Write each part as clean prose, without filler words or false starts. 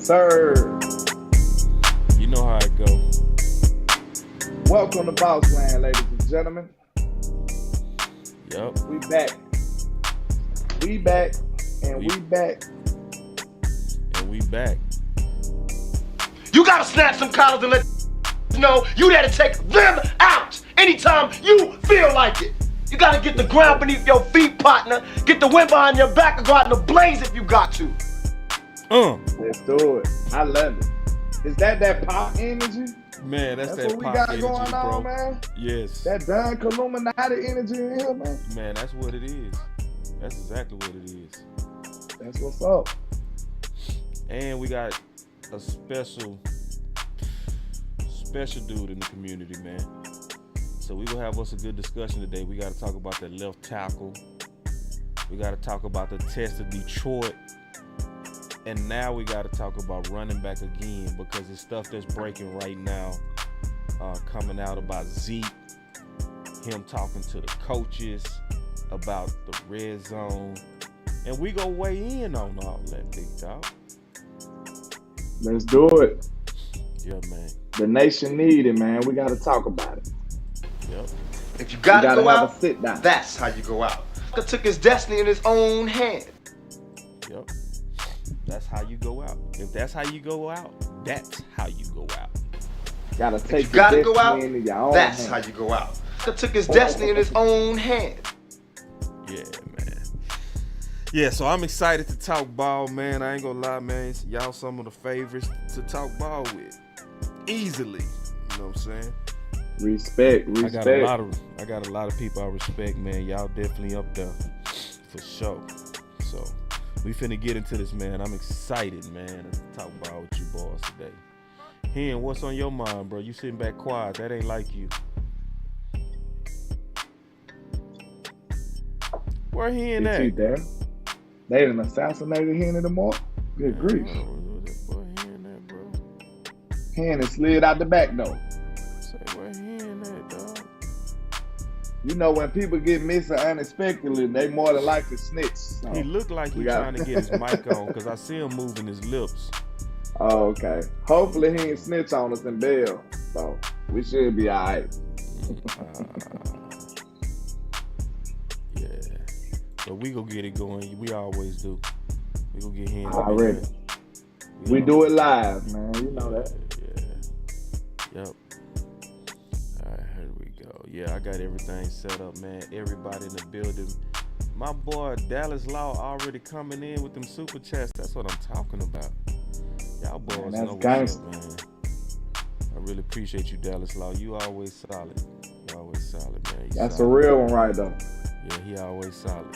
sir. You know how it go. Welcome to Boss Land, ladies and gentlemen. Yup. We back. We back. And we back. And we back. You gotta snatch some collars and let you know you there to take them out anytime you feel like it. You gotta get the ground beneath your feet, partner. Get the wind behind your back and go out in the blaze if you got to. Let's do it. I love it. Is that pop energy? Man, that's that what we pop got energy, going bro. on, man. Yes. That Don Illuminati energy in here, man. Man, that's what it is. That's exactly what it is. That's what's up. And we got a special dude in the community, man. So we gonna have us a good discussion today. We gotta talk about that left tackle. We gotta talk about the test of Detroit. And now we gotta talk about running back again because it's stuff that's breaking right now, coming out about Zeke, him talking to the coaches about the red zone. And we gonna weigh in on all that, big dog. Let's do it. Yeah, man. The nation need it, man. We got to talk about it. Yep. If you gotta go have out, a sit down. that's how you go out. He took his destiny in his own hand. Yep. That's how you go out. If that's how you go out, that's how you go out. Gotta take If you gotta go out, into your own that's hand. how you go out. He took his destiny in his own hand. Yeah, man. Yeah, so I'm excited to talk ball, man. I ain't gonna lie, man. Y'all some of the favorites to talk ball with. Easily. You know what I'm saying? Respect. I got a lot of people I respect, man. Y'all definitely up there for sure. So we finna get into this, man. I'm excited, man, to talk ball with you boys today. Hen, what's on your mind, bro? You sitting back quiet. That ain't like you. Where Hen Is at? he there? They done assassinated Henny the Moor. Good grief. Where Hen at, bro? Henny slid out the back door. Say where Hen at, dog? You know when people get missing unexpectedly, they more than likely snitch. So He looked like he trying to get his mic on because I see him moving his lips. Oh, okay. Hopefully he ain't snitch on us in bail. So we should be all right. Yeah. But we gonna get it going. We always do. We gonna get Hen. Already. We do it live, man. You know that. Yeah. Yep. All right, here we go. Yeah, I got everything set up, man. Everybody in the building. My boy Dallas Law already coming in with them super chats. That's what I'm talking about. Y'all boys Man, know that's what's up, man. I really appreciate you, Dallas Law. You always solid. You always solid, man. You That's solid. a real one right though. Yeah, he always solid.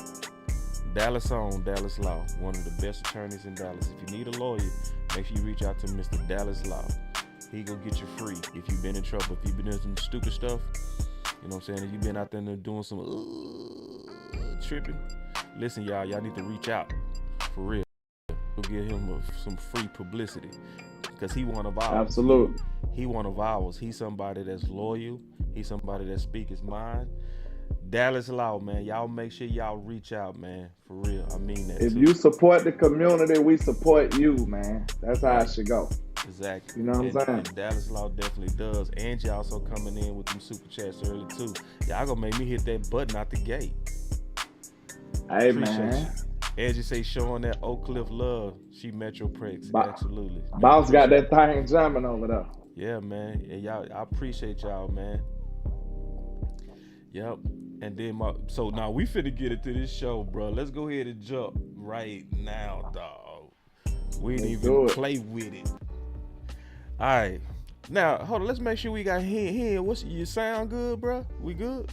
Dallas on, Dallas Law, one of the best attorneys in Dallas. If you need a lawyer, make sure you reach out to Mr. Dallas Law. He gonna get you free if you've been in trouble. If you've been doing some stupid stuff, you know what I'm saying? If you've been out there doing some tripping, listen, y'all need to reach out for real. We'll give him some free publicity because he one of ours. Absolutely. He one of ours. He's somebody that's loyal. He's somebody that speaks his mind. Dallas Law, man. Y'all make sure y'all reach out, man. For real. I mean that. If too. you support the community, we support you, man. That's how it should go. Exactly. You know what I'm saying? And Dallas Law definitely does. Angie also coming in with them super chats early too. Y'all gonna make me hit that button out the gate. Hey, Appreciate man. you. Angie say showing that Oak Cliff love. She Metroplex. Absolutely. Boss got that thing jumping over there. Yeah, man. And y'all, I appreciate y'all, man. Yep. And then so now we finna get into this show, bro. Let's go ahead and jump right now, dog. We ain't even play with it. All right. Now, hold on. Let's make sure we got Hen. What's you sound good, bro? We good?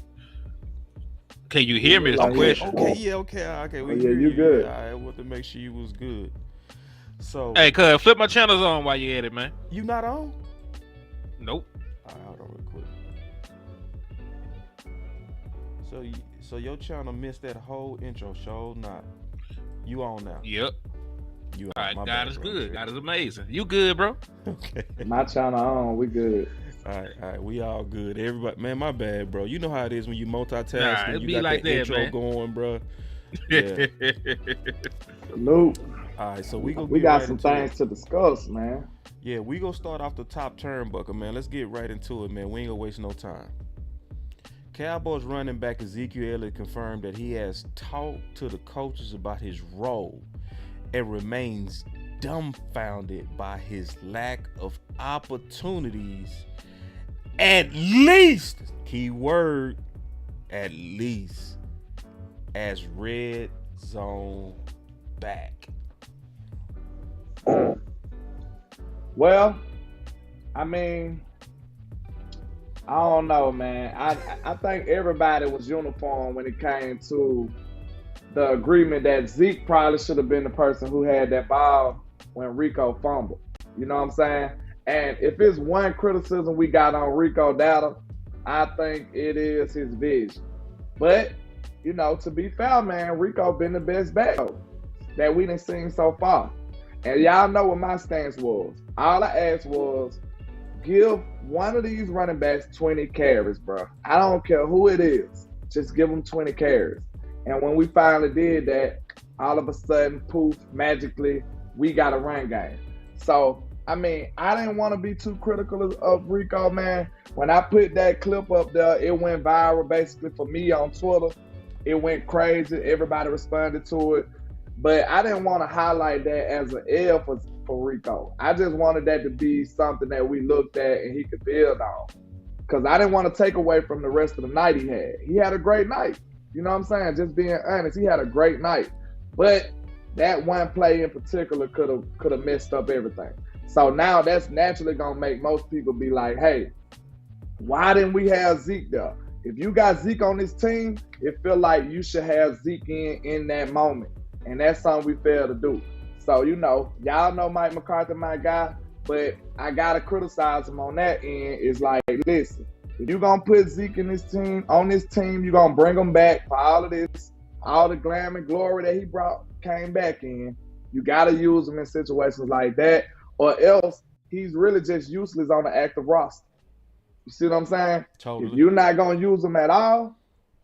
Can you hear me? Is the question. Okay. We hear you good. All right. I want to make sure you was good. So. Hey, cuz, flip my channels on while you at it, man. You not on? Nope. All right, hold on real quick. So your channel missed that whole intro show. Not you on now? Yep. You All on? right, My God bad, is bro. good. God is amazing. You good, bro? Okay. My channel on, we good. All right, we all good. Everybody, man, my bad, bro. You know how it is when you multitask Nah, and it you be got like the that, intro man. going, bro. Yeah. Salute. All right, so we gonna We get got right some into things it. to discuss, man. Yeah, we gonna start off the top turnbuckle, man. Let's get right into it, man. We ain't gonna waste no time. Cowboys running back Ezekiel Elliott confirmed that he has talked to the coaches about his role and remains dumbfounded by his lack of opportunities. At least, key word, at least, as red zone back. Well, I mean, I don't know, man. I think everybody was uniform when it came to the agreement that Zeke probably should have been the person who had that ball when Rico fumbled. You know what I'm saying? And if it's one criticism we got on Rico data, I think it is his vision. But, you know, to be fair, man, Rico been the best back that we done seen so far. And y'all know what my stance was. All I asked was, give one of these running backs 20 carries, bro. I don't care who it is. Just give them 20 carries. And when we finally did that, all of a sudden, poof, magically, we got a run game. So, I mean, I didn't want to be too critical of Rico, man. When I put that clip up there, it went viral basically for me on Twitter. It went crazy. Everybody responded to it. But I didn't want to highlight that as an L for Rico. I just wanted that to be something that we looked at and he could build on. Because I didn't want to take away from the rest of the night he had. He had a great night. You know what I'm saying? Just being honest, he had a great night. But that one play in particular could have messed up everything. So now that's naturally going to make most people be like, hey, why didn't we have Zeke there? If you got Zeke on this team, it feel like you should have Zeke in that moment. And that's something we failed to do. So, you know, y'all know Mike McCarthy, my guy, but I got to criticize him on that end. It's like, listen, if you're going to put Zeke in this team, on this team, you're going to bring him back for all of this, all the glamour and glory that he came back in. You got to use him in situations like that, or else he's really just useless on the active roster. You see what I'm saying? Totally. If you're not going to use him at all,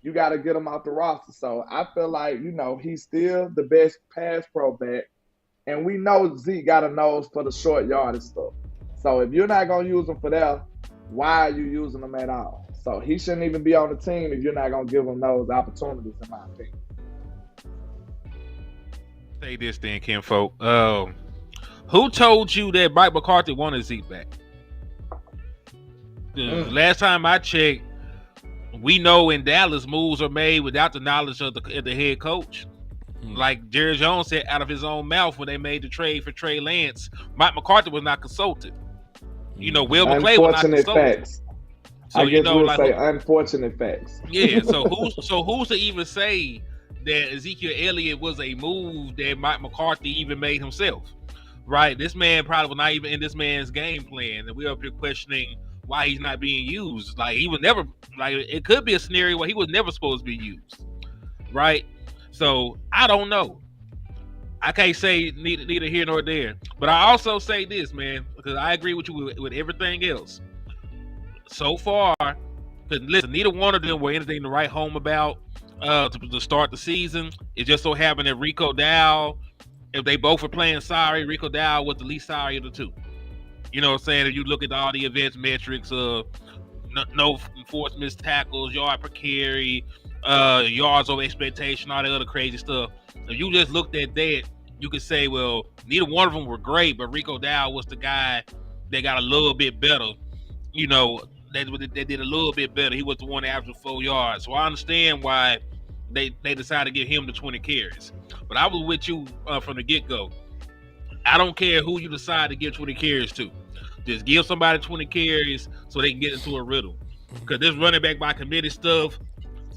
you got to get him off the roster. So I feel like, you know, he's still the best pass pro back. And we know Zeke got a nose for the short yardage stuff. So if you're not going to use him for that, why are you using him at all? So he shouldn't even be on the team if you're not going to give him those opportunities, in my opinion. Say this then, Kinfolk. Who told you that Mike McCarthy wanted Zeke back? Last time I checked, we know in Dallas moves are made without the knowledge of the head coach. Like Jerry Jones said out of his own mouth when they made the trade for Trey Lance, Mike McCarthy was not consulted. You know, Will McClay was not consulted. Facts. So I guess you know, we'll like, say unfortunate facts. Yeah. So who's to even say that Ezekiel Elliott was a move that Mike McCarthy even made himself? Right? This man probably was not even in this man's game plan, and we're up here questioning why he's not being used. Like he was never. Like it could be a scenario where he was never supposed to be used. Right? So I don't know. I can't say neither here nor there. But I also say this, man, because I agree with you with everything else. So far, because listen, neither one of them were anything to write home about to start the season. It just so happened that Rico Dow, if they both were playing sorry, Rico Dow was the least sorry of the two. You know what I'm saying? If you look at all the advanced metrics of no forced missed tackles, yard per carry, yards over expectation, all that other crazy stuff. If you just looked at that, you could say, well, neither one of them were great, but Rico Dow was the guy that got a little bit better. You know, they did a little bit better. He was the one that averaged 4 yards. So I understand why they decided to give him the 20 carries. But I was with you from the get-go. I don't care who you decide to give 20 carries to. Just give somebody 20 carries so they can get into a rhythm. Because this running back by committee stuff,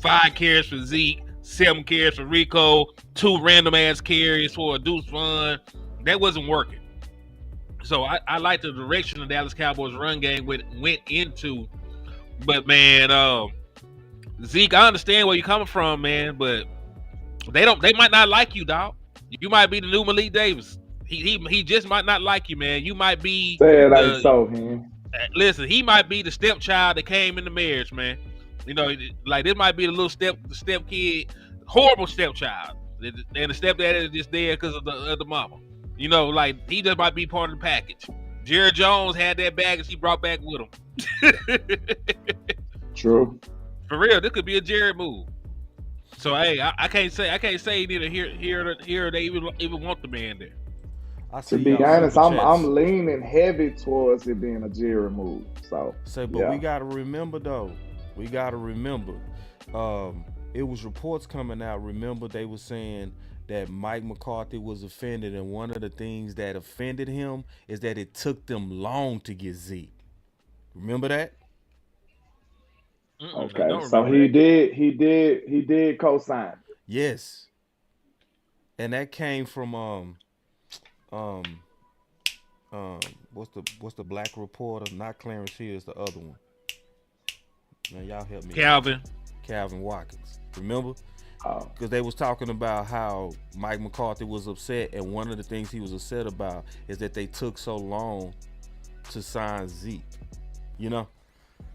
5 carries for Zeke, 7 carries for Rico, 2 random ass carries for a deuce run. That wasn't working. So I like the direction the Dallas Cowboys run game went into. But man, Zeke, I understand where you're coming from, man, but they might not like you, dog. You might be the new Malik Davis. He just might not like you, man. You might be man. Listen, he might be the stepchild that came in the marriage, man. You know, like this might be the little step kid, horrible stepchild. And the stepdad is just there because of the mama. You know, like he just might be part of the package. Jerry Jones had that baggage he brought back with him. True. For real, this could be a Jerry move. So hey, I can't say neither here they even want the man there. To be honest, I'm leaning heavy towards it being a Jerry move. But we gotta remember though. It was reports coming out. Remember, they were saying that Mike McCarthy was offended, and one of the things that offended him is that it took them long to get Zeke. Remember that? Okay, so he did co-sign. Yes, and that came from what's the black reporter? Not Clarence Hill, it's the other one. Now y'all help me. Calvin Watkins. Remember? Because they was talking about how Mike McCarthy was upset, and one of the things he was upset about is that they took so long to sign Zeke. You know,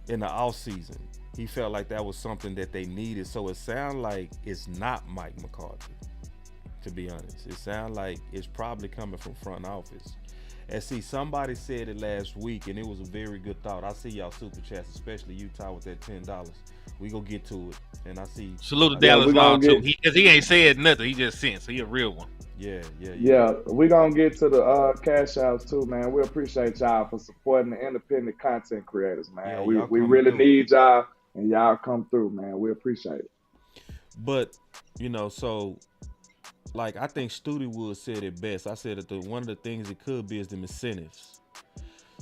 in the offseason. He felt like that was something that they needed. So it sounds like it's not Mike McCarthy, to be honest. It sounds like it's probably coming from front office. And see, somebody said it last week, and it was a very good thought. I see y'all super chats, especially Utah with that $10. We gonna get to it, and I see. Salute to Dallas Law too, because he ain't said nothing. He just sent, so he a real one. Yeah. We gonna get to the cash outs too, man. We appreciate y'all for supporting the independent content creators, man. Yeah, we really need y'all, and y'all come through, man. We appreciate it. But so. Like, I think Studi Wood said it best. I said that one of the things it could be is the incentives.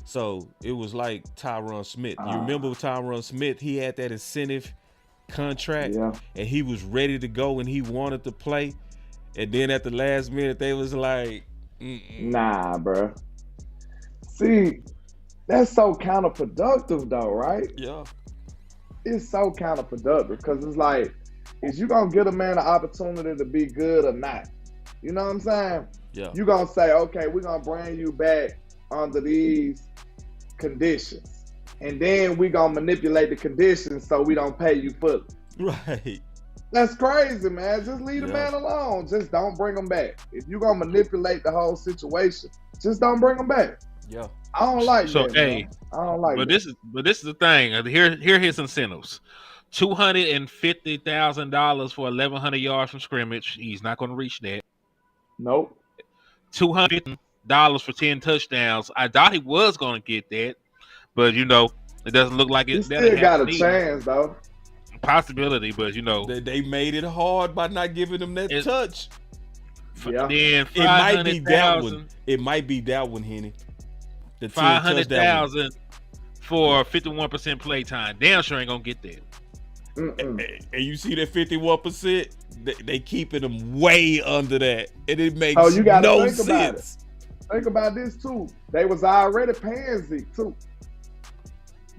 So it was like Tyron Smith. You remember Tyron Smith? He had that incentive contract, and he was ready to go, and he wanted to play. And then at the last minute, they was like, nah, bro. See, that's so counterproductive, though, right? Yeah. It's so counterproductive because it's like, is you gonna give a man an opportunity to be good or not? You know what I'm saying? Yeah. You gonna say, okay, we're gonna bring you back under these conditions, and then we gonna manipulate the conditions so we don't pay you fully. Right. That's crazy, man. Just leave the man alone. Just don't bring him back. If you gonna manipulate the whole situation, just don't bring him back. Yeah. I don't like that. So hey, I don't like. But this is the thing. Here his incentives. $250,000 for 1,100 yards from scrimmage. He's not going to reach that. Nope. $200 for 10 touchdowns. I thought he was going to get that, but it doesn't look like it. He still got a chance, though. Possibility, but they made it hard by not giving him that touch. Yeah. Then it might be that one. It might be that one, Henny. The 500,000 for 51% play time. Damn sure ain't gonna get that. And you see that 51%, they keeping them way under that, and it makes no sense. Think about this too. They was already paying Zeke too.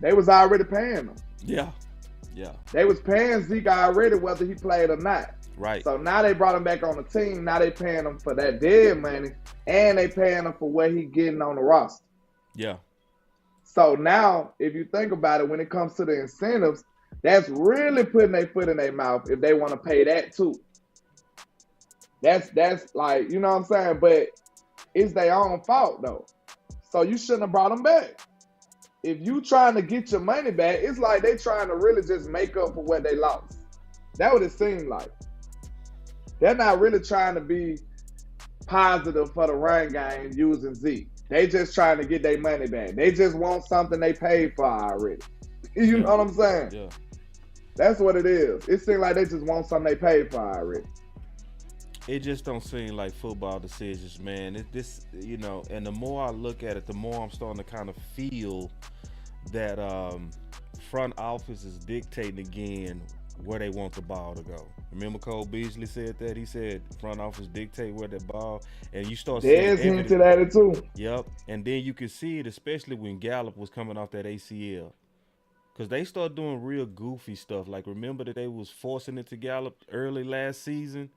They was already paying him. Yeah. They was paying Zeke already, whether he played or not. Right. So now they brought him back on the team. Now they paying him for that dead money, and they paying him for what he getting on the roster. Yeah. So now, if you think about it, when it comes to the incentives, that's really putting their foot in their mouth if they want to pay that too. That's like, you know what I'm saying? But it's their own fault though. So you shouldn't have brought them back. If you trying to get your money back, it's like they trying to really just make up for what they lost. That what it seemed like. They're not really trying to be positive for the run game using Zeke. They just trying to get their money back. They just want something they paid for already. You know what I'm saying? Yeah. That's what it is. It seems like they just want something they paid for already. It just don't seem like football decisions, man. And the more I look at it, the more I'm starting to kind of feel that front office is dictating again where they want the ball to go. Remember Cole Beasley said that? He said front office dictate where the ball, and you start seeing There's hinted at it too. Yep. And then you could see it, especially when Gallup was coming off that ACL. Because they start doing real goofy stuff. Like, remember that they was forcing it to Gallup early last season?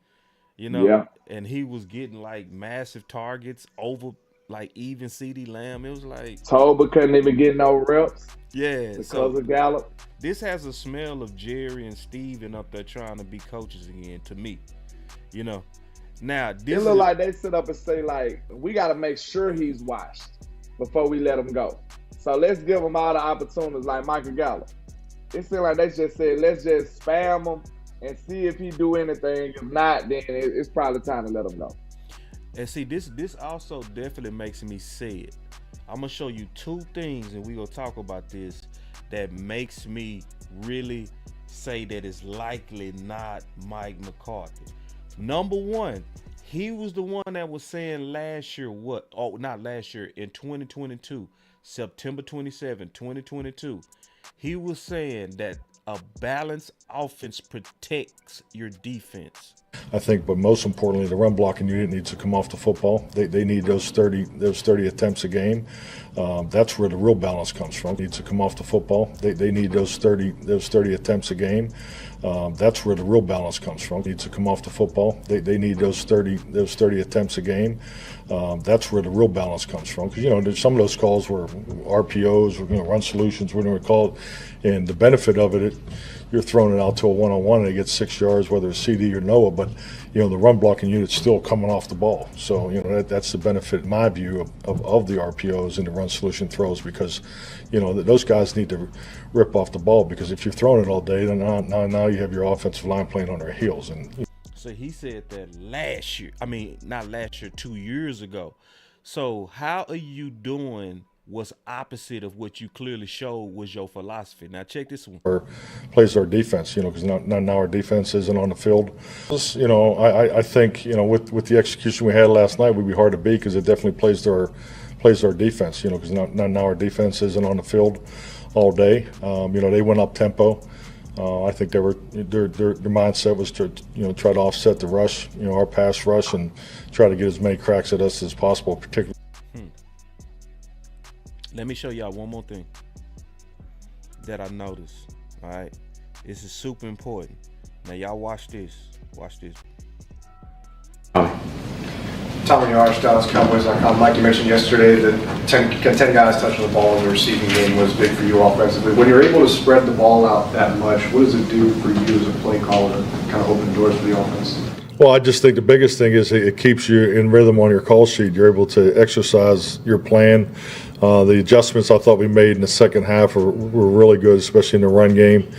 And he was getting, like, massive targets over, like, even CeeDee Lamb. It was like... Toba couldn't even get no reps. Yeah. Because of Gallup. This has a smell of Jerry and Steven up there trying to be coaches again, to me. You know. Now It this look is like they sit up and say like, we got to make sure he's washed before we let him go. So let's give him all the opportunities like Michael Gallup. It seems like they just said, let's just spam him and see if he do anything. If not, then it's probably time to let him go. and see this also definitely makes me say it. I'm gonna show you two things, and we gonna talk about this that makes me really say that it's likely not Mike McCarthy. Number one, he was the one that was saying last year what? Oh, not last year, in 2022, September 27, 2022. He was saying that a balanced offense protects your defense. I think, but most importantly, the run blocking unit needs to come off the football. They need those 30 attempts a game. That's where the real balance comes from. Needs to come off the football. They need those 30 attempts a game. That's where the real balance comes from. Needs to come off the football. They need those 30 attempts a game. That's where the real balance comes from. Because there's some of those calls were RPOs, or run solutions, whatever we call it, and the benefit of it, you're throwing it out to a one-on-one and they get 6 yards, whether it's CD or Noah, but the run blocking unit's still coming off the ball. So that's the benefit, in my view, of the RPOs and the run solution throws, because those guys need to rip off the ball, because if you're throwing it all day, then now you have your offensive line playing on their heels. And So he said that last year. I mean, not last year, 2 years ago. So how are you doing what's opposite of what you clearly showed was your philosophy? Now check this one. Plays our defense, because now our defense isn't on the field. I think with the execution we had last night, we'd be hard to beat, because it definitely plays our defense. Because now our defense isn't on the field all day. They went up tempo. I think their mindset was to try to offset the rush, our pass rush, and try to get as many cracks at us as possible, particularly. Let me show y'all one more thing that I noticed. All right, this is super important. Now y'all watch this. Watch this. Tom Yards, DallasCowboys.com. Like you mentioned yesterday, that 10 guys touching the ball in the receiving game was big for you offensively. When you're able to spread the ball out that much, what does it do for you as a play caller to kind of open doors for the offense? Well, I just think the biggest thing is it keeps you in rhythm on your call sheet. You're able to exercise your plan. The adjustments I thought we made in the second half were really good, especially in the run game.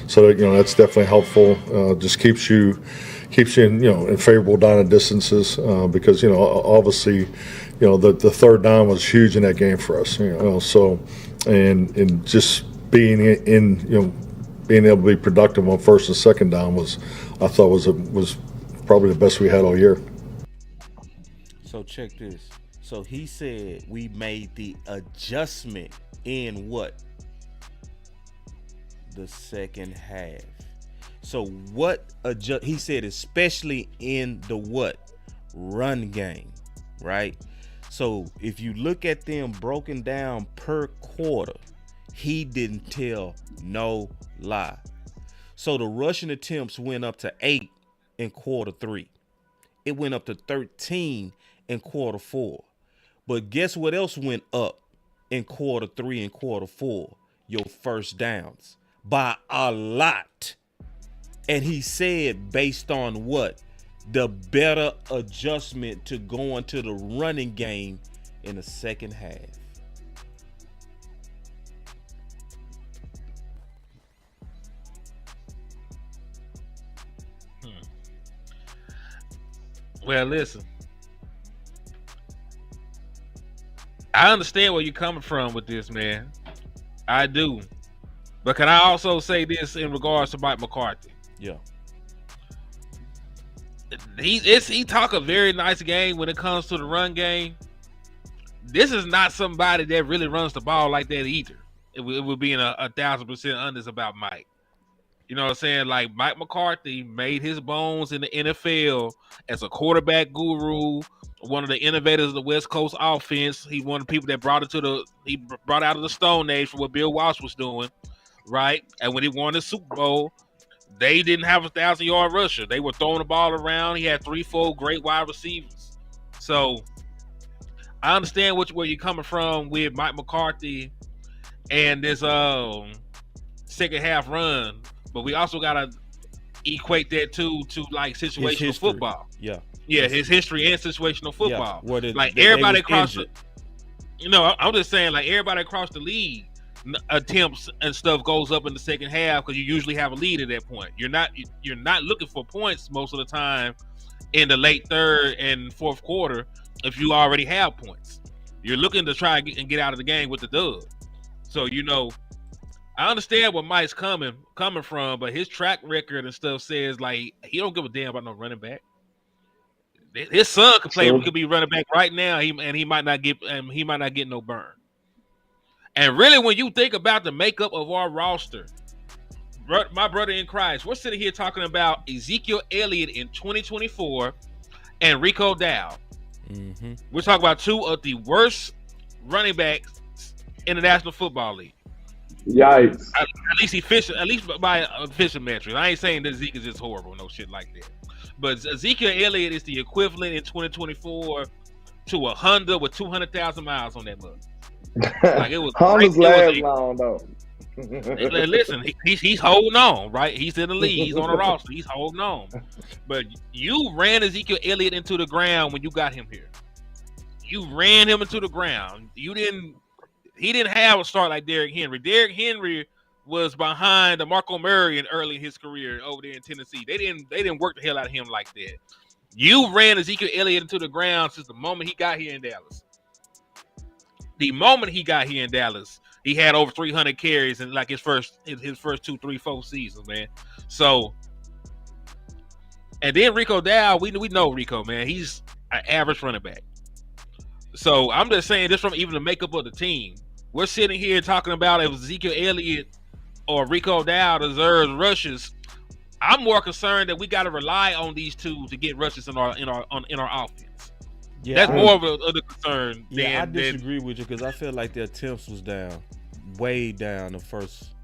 So that's definitely helpful. Just keeps you in favorable down and distances, because obviously the third down was huge in that game for us. So and just being being able to be productive on first and second down was probably the best we had all year. So check this. So he said we made the adjustment in what? The second half. So what adjust? He said especially in the what? Run game, right? So if you look at them broken down per quarter, he didn't tell no lie. So the rushing attempts went up to 8 in quarter 3. It went up to 13 in quarter 4. But guess what else went up in quarter 3 and quarter 4? Your first downs by a lot. And he said based on what? The better adjustment to going to the running game in the second half. Well, listen. I understand where you're coming from with this, man. I do. But can I also say this in regards to Mike McCarthy? Yeah. He talk a very nice game when it comes to the run game. This is not somebody that really runs the ball like that either. It would be in 1,000% honest about Mike. You know what I'm saying? Like Mike McCarthy made his bones in the NFL as a quarterback guru, one of the innovators of the West Coast offense. He one of the people that brought out of the Stone Age for what Bill Walsh was doing, right? And when he won the Super Bowl, they didn't have a 1,000-yard rusher. They were throwing the ball around. He had 3-4 great wide receivers. So I understand where you're coming from with Mike McCarthy and this second half run. but we also gotta equate that to like situational football. Yeah, his history and situational football. Yeah, like everybody across the, I'm just saying, like everybody across the league, attempts and stuff goes up in the second half because you usually have a lead at that point. You're not looking for points most of the time in the late third and fourth quarter if you already have points. You're looking to try and get out of the game with the dub. So I understand where Mike's coming from, but his track record and stuff says like he don't give a damn about no running back. His son could be running back right now, and he might not get no burn. And really, when you think about the makeup of our roster, my brother in Christ, we're sitting here talking about Ezekiel Elliott in 2024 and Rico Dowd. Mm-hmm. We're talking about two of the worst running backs in the National Football League. Yikes! At least by official metrics. I ain't saying that Zeke is just horrible, no shit like that. But Ezekiel Elliott is the equivalent in 2024 to a Honda with 200,000 miles on that mug. Like it was. Honda's last long though. Listen, he's holding on, right? He's in the league. He's on the roster. He's holding on. But you ran Ezekiel Elliott into the ground when you got him here. You ran him into the ground. He didn't have a start like Derrick Henry. Derrick Henry was behind DeMarco Murray in early in his career over there in Tennessee. They didn't work the hell out of him like that. You ran Ezekiel Elliott into the ground since the moment he got here in Dallas. The moment he got here in Dallas, he had over 300 carries in like his first 2, 3, 4 seasons, man. So, and then Rico Dowd, we know Rico, man. He's an average running back. So I'm just saying this from even the makeup of the team. We're sitting here talking about if Ezekiel Elliott or Rico Dowd deserves rushes. I'm more concerned that we got to rely on these two to get rushes in our offense. Yeah, that's more of a concern. Yeah, I disagree with you because I feel like their attempts was down, way down the first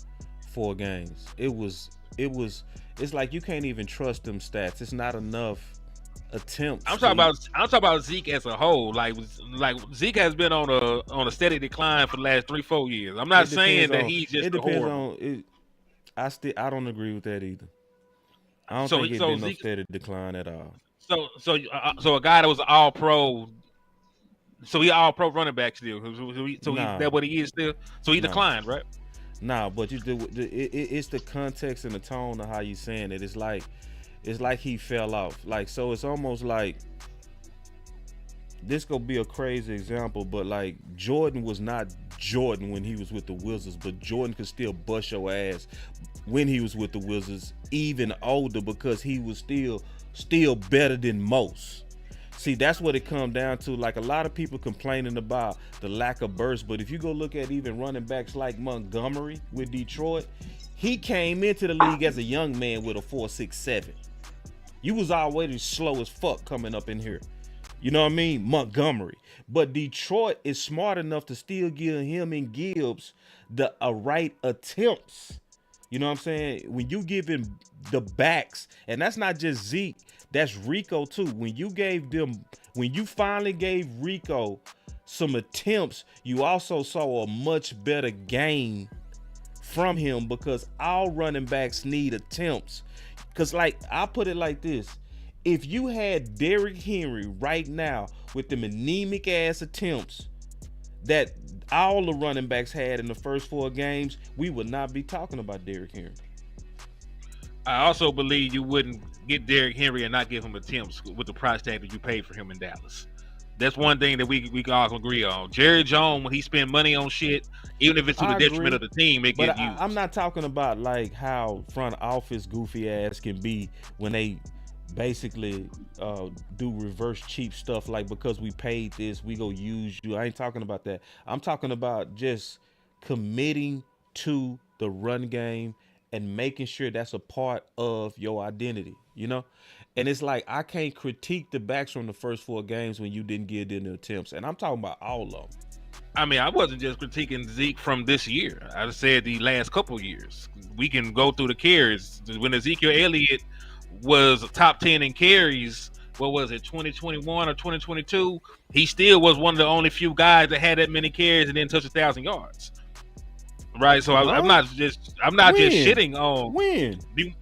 4 games. It's like you can't even trust them stats. It's not enough attempts. I'm talking about Zeke as a whole. Like Zeke has been on a steady decline for the last 3-4 years. I'm not saying that he's just. It depends on it. I don't agree with that either. I don't think it's been no steady decline at all. So a guy that was all pro. So he all pro running back still. That what he is still. So he declined, right? Nah, but it's the context and the tone of how you saying it. It's like he fell off. Like, so it's almost like this gonna be a crazy example, but like Jordan was not Jordan when he was with the Wizards, but Jordan could still bust your ass when he was with the Wizards, even older, because he was still better than most. See, that's what it comes down to. Like a lot of people complaining about the lack of burst, but if you go look at even running backs like Montgomery with Detroit, he came into the league as a young man with a 4.67. You was already slow as fuck coming up in here. You know what I mean? Montgomery. But Detroit is smart enough to still give him and Gibbs the right attempts. You know what I'm saying? When you give him the backs, and that's not just Zeke, that's Rico too. When you finally gave Rico some attempts, you also saw a much better game from him because all running backs need attempts. Because, like, I'll put it like this. If you had Derrick Henry right now with them anemic ass attempts that all the running backs had in the first 4 games, we would not be talking about Derrick Henry. I also believe you wouldn't get Derrick Henry and not give him attempts with the price tag that you paid for him in Dallas. That's one thing that we all agree on. Jerry Jones, when he spend money on shit, even if it's to the detriment of the team, it gets used. I'm not talking about like how front office goofy ass can be when they basically do reverse cheap stuff, like because we paid this, we go use you. I ain't talking about that. I'm talking about just committing to the run game and making sure that's a part of your identity, you know? And it's like, I can't critique the backs from the first 4 games when you didn't give them the attempts. And I'm talking about all of them. I mean, I wasn't just critiquing Zeke from this year. I said the last couple years. We can go through the carries. When Ezekiel Elliott was top 10 in carries, what was it, 2021 or 2022? He still was one of the only few guys that had that many carries and didn't touch 1,000 yards. Right. So I'm not just shitting on. When? You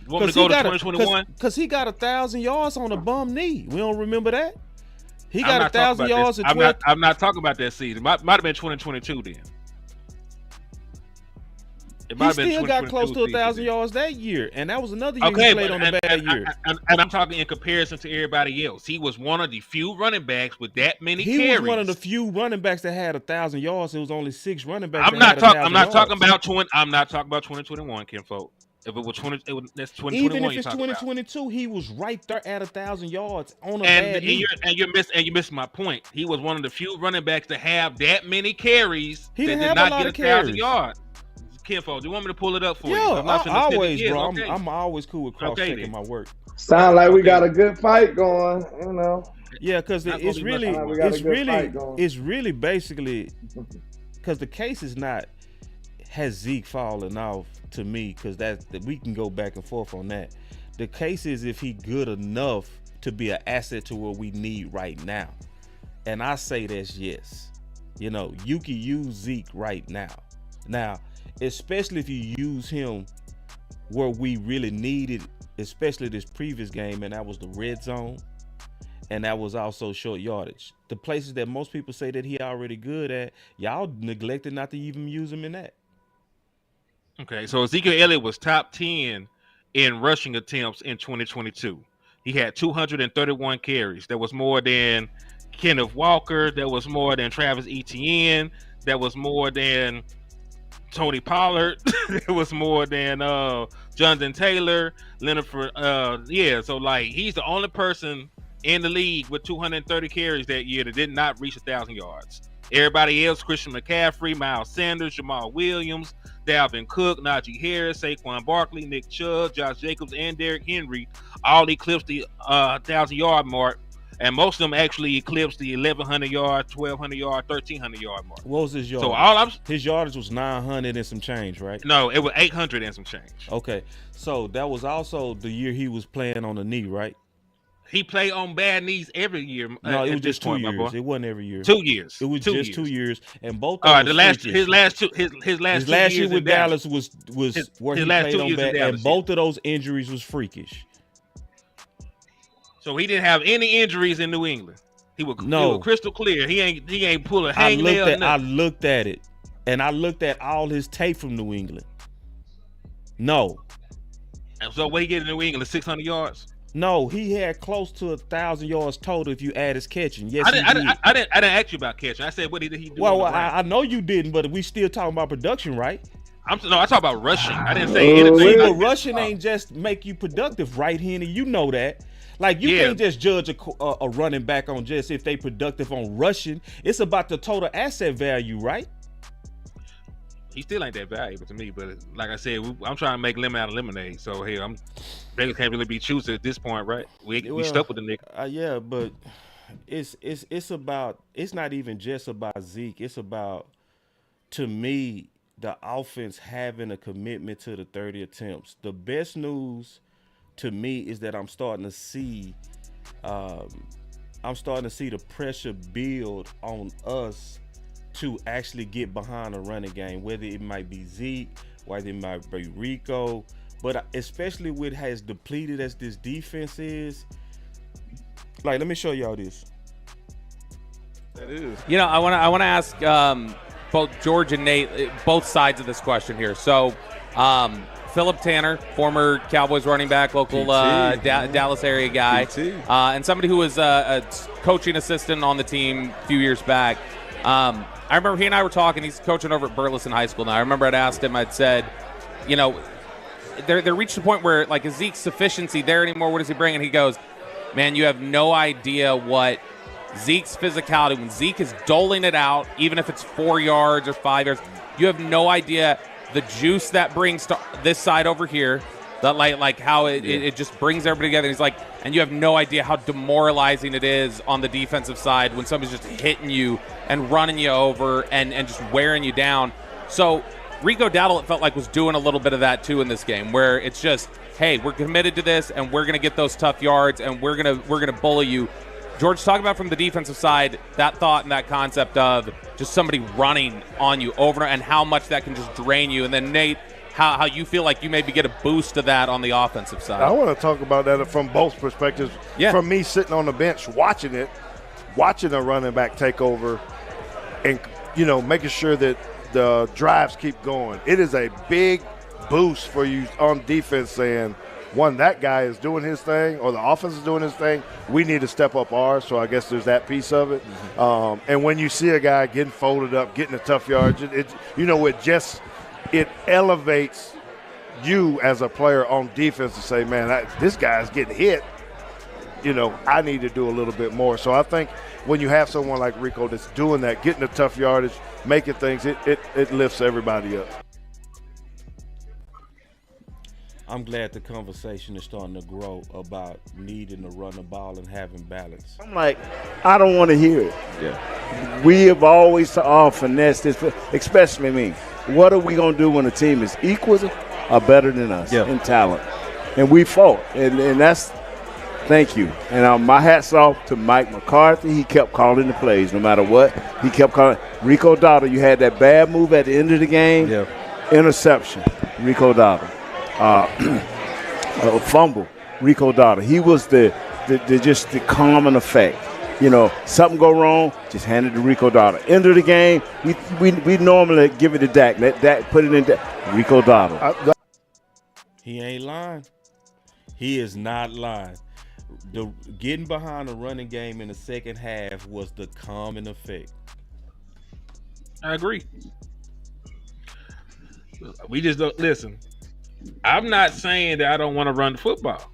want me to go to 2021? Because he got 1,000 yards on a bum knee. We don't remember that. He got 1,000 yards. I'm not talking about that season. Might have been 2022 then. He still got close to 1,000 yards that year, and that was another year he played on a bad year. And I'm talking in comparison to everybody else. He was one of the few running backs with that many carries. He was one of the few running backs that had 1,000 yards. It was only 6 running backs. I'm not talking about 2021, kinfolk. If it was that's 2021. Even if it's 2022, he was right there at 1,000 yards on a bad year. And you missed my point. He was one of the few running backs to have that many carries. He didn't have a lot of 1,000 yards. Kinfolk, do you want me to pull it up for you? Yeah, always, bro. Okay. I'm always cool with cross-checking my work. Sound like we got a good fight going, you know. Yeah, because it's really basically because the case is not has Zeke fallen off to me, because that we can go back and forth on that. The case is if he good enough to be an asset to what we need right now, and I say that's yes. You know, you can use Zeke right now. Now, especially if you use him where we really needed, especially this previous game, and that was the red zone, and that was also short yardage. The places that most people say that he already good at, y'all neglected not to even use him in that. Okay, so Ezekiel Elliott was top 10 in rushing attempts in 2022. He had 231 carries. That was more than Kenneth Walker. That was more than Travis Etienne. That was more than Tony Pollard. It was more than Jonathan Taylor, Leonard. So like he's the only person in the league with 230 carries that year that did not reach 1,000 yards. Everybody else: Christian McCaffrey, Miles Sanders, Jamal Williams, Dalvin Cook, Najee Harris, Saquon Barkley, Nick Chubb, Josh Jacobs, and Derrick Henry all eclipsed the 1,000-yard mark. And most of them actually eclipsed the 1,100 yard, 1,200 yard, 1,300 yard mark. What was his yardage? So his yardage was 900 and some change, right? No, it was 800 and some change. Okay, so that was also the year he was playing on the knee, right? He played on bad knees every year. No, it was just 2 years. It wasn't every year. 2 years. It was just 2 years, and both. All right, his last year with Dallas was where he played on bad, and both of those injuries was freakish. So he didn't have any injuries in New England. He was crystal clear. He ain't pull a hangnail. I looked at it, and I looked at all his tape from New England. No. And so what he get in New England? 600 yards. No, he had close to 1,000 yards total if you add his catching. Yes, I didn't ask you about catching. I said what did he do? Well, I know you didn't, but we still talking about production, right? I talk about rushing. I didn't say anything. But rushing ain't just make you productive, right, Henny? You know that. Like, you can't just judge a running back on just if they productive on rushing. It's about the total asset value, right? He still ain't that valuable to me, but like I said, I'm trying to make lemon out of lemonade. So here, Vegas can't really be choosy at this point, right? We stuck with the nigga. Yeah, but it's not even just about Zeke. It's about, to me, the offense having a commitment to the 30 attempts. The best news to me is that I'm starting to see the pressure build on us to actually get behind a running game, whether it might be Zeke, whether it might be Rico, but especially with as depleted as this defense is. Like, let me show y'all this. That is. You know, I want to ask both George and Nate both sides of this question here. So, Philip Tanner, former Cowboys running back, local Dallas area guy, and somebody who was a coaching assistant on the team a few years back. I remember he and I were talking. He's coaching over at Burleson High School now. I remember I'd asked him, I'd said, you know, they're reached a point where, like, is Zeke's sufficiency there anymore? What does he bring? And he goes, man, you have no idea what Zeke's physicality, when Zeke is doling it out, even if it's 4 yards or 5 yards, you have no idea the juice that brings to this side over here, that like how it just brings everybody together. He's like, and you have no idea how demoralizing it is on the defensive side when somebody's just hitting you and running you over and just wearing you down. So Rico Dowdle, it felt like, was doing a little bit of that too in this game, where it's just, hey, we're committed to this and we're gonna get those tough yards and we're gonna bully you. George, talk about from the defensive side, that thought and that concept of just somebody running on you over and how much that can just drain you. And then, Nate, how you feel like you maybe get a boost of that on the offensive side. I want to talk about that from both perspectives. Yeah. From me sitting on the bench watching a running back take over and, making sure that the drives keep going. It is a big boost for you on defense saying, one, that guy is doing his thing or the offense is doing his thing. We need to step up ours, so I guess there's that piece of it. Mm-hmm. And when you see a guy getting folded up, getting a tough yardage, it elevates you as a player on defense to say, man, this guy's getting hit. I need to do a little bit more. So I think when you have someone like Rico that's doing that, getting a tough yardage, making things, it lifts everybody up. I'm glad the conversation is starting to grow about needing to run the ball and having balance. I'm like, I don't want to hear it. Yeah. We have always finessed this, especially me. What are we going to do when a team is equal or better than us in talent? And we fought, and that's thank you. And my hat's off to Mike McCarthy. He kept calling the plays no matter what. He kept calling. Rico Dotto, you had that bad move at the end of the game. Yeah. Interception, Rico Dotto. Fumble, Rico Dotto. He was the calming effect. Something go wrong, just hand it to Rico Dotto. End of the game, we normally give it to Dak. Let Dak put it in Rico Dotto. He ain't lying. He is not lying. The getting behind the running game in the second half was the calming effect. I agree. We just don't listen. I'm not saying that I don't want to run the football.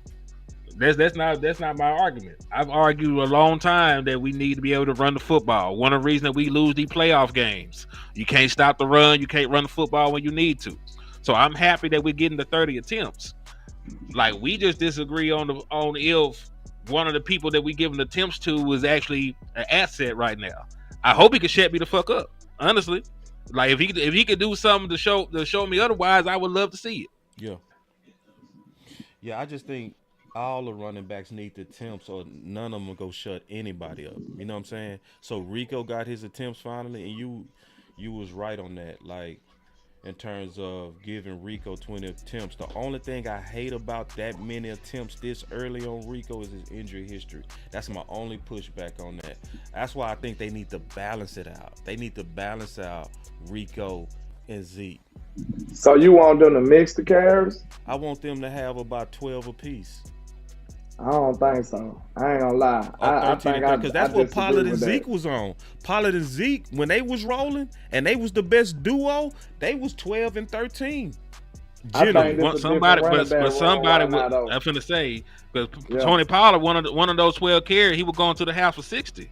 That's not my argument. I've argued a long time that we need to be able to run the football. One of the reasons that we lose these playoff games. You can't stop the run. You can't run the football when you need to. So I'm happy that we're getting the 30 attempts. Like, we just disagree on if one of the people that we giving attempts to was actually an asset right now. I hope he could shut me the fuck up. Honestly, like if he could do something to show me otherwise, I would love to see it. Yeah, I just think all the running backs need the attempts or none of them will go shut anybody up. You know what I'm saying? So Rico got his attempts finally, and you was right on that. Like, in terms of giving Rico 20 attempts. The only thing I hate about that many attempts this early on Rico is his injury history. That's my only pushback on that. That's why I think they need to balance it out. They need to balance out Rico and Zeke. So you want them to mix the carries? I want them to have about 12 apiece. I don't think so. I ain't gonna lie. I think because that's what Pollard and Zeke was on. Pollard and Zeke, when they was rolling and they was the best duo, they was 12 and 13. Somebody, I'm finna say, because Tony Pollard, one of those 12 carries, he was going to the half for 60.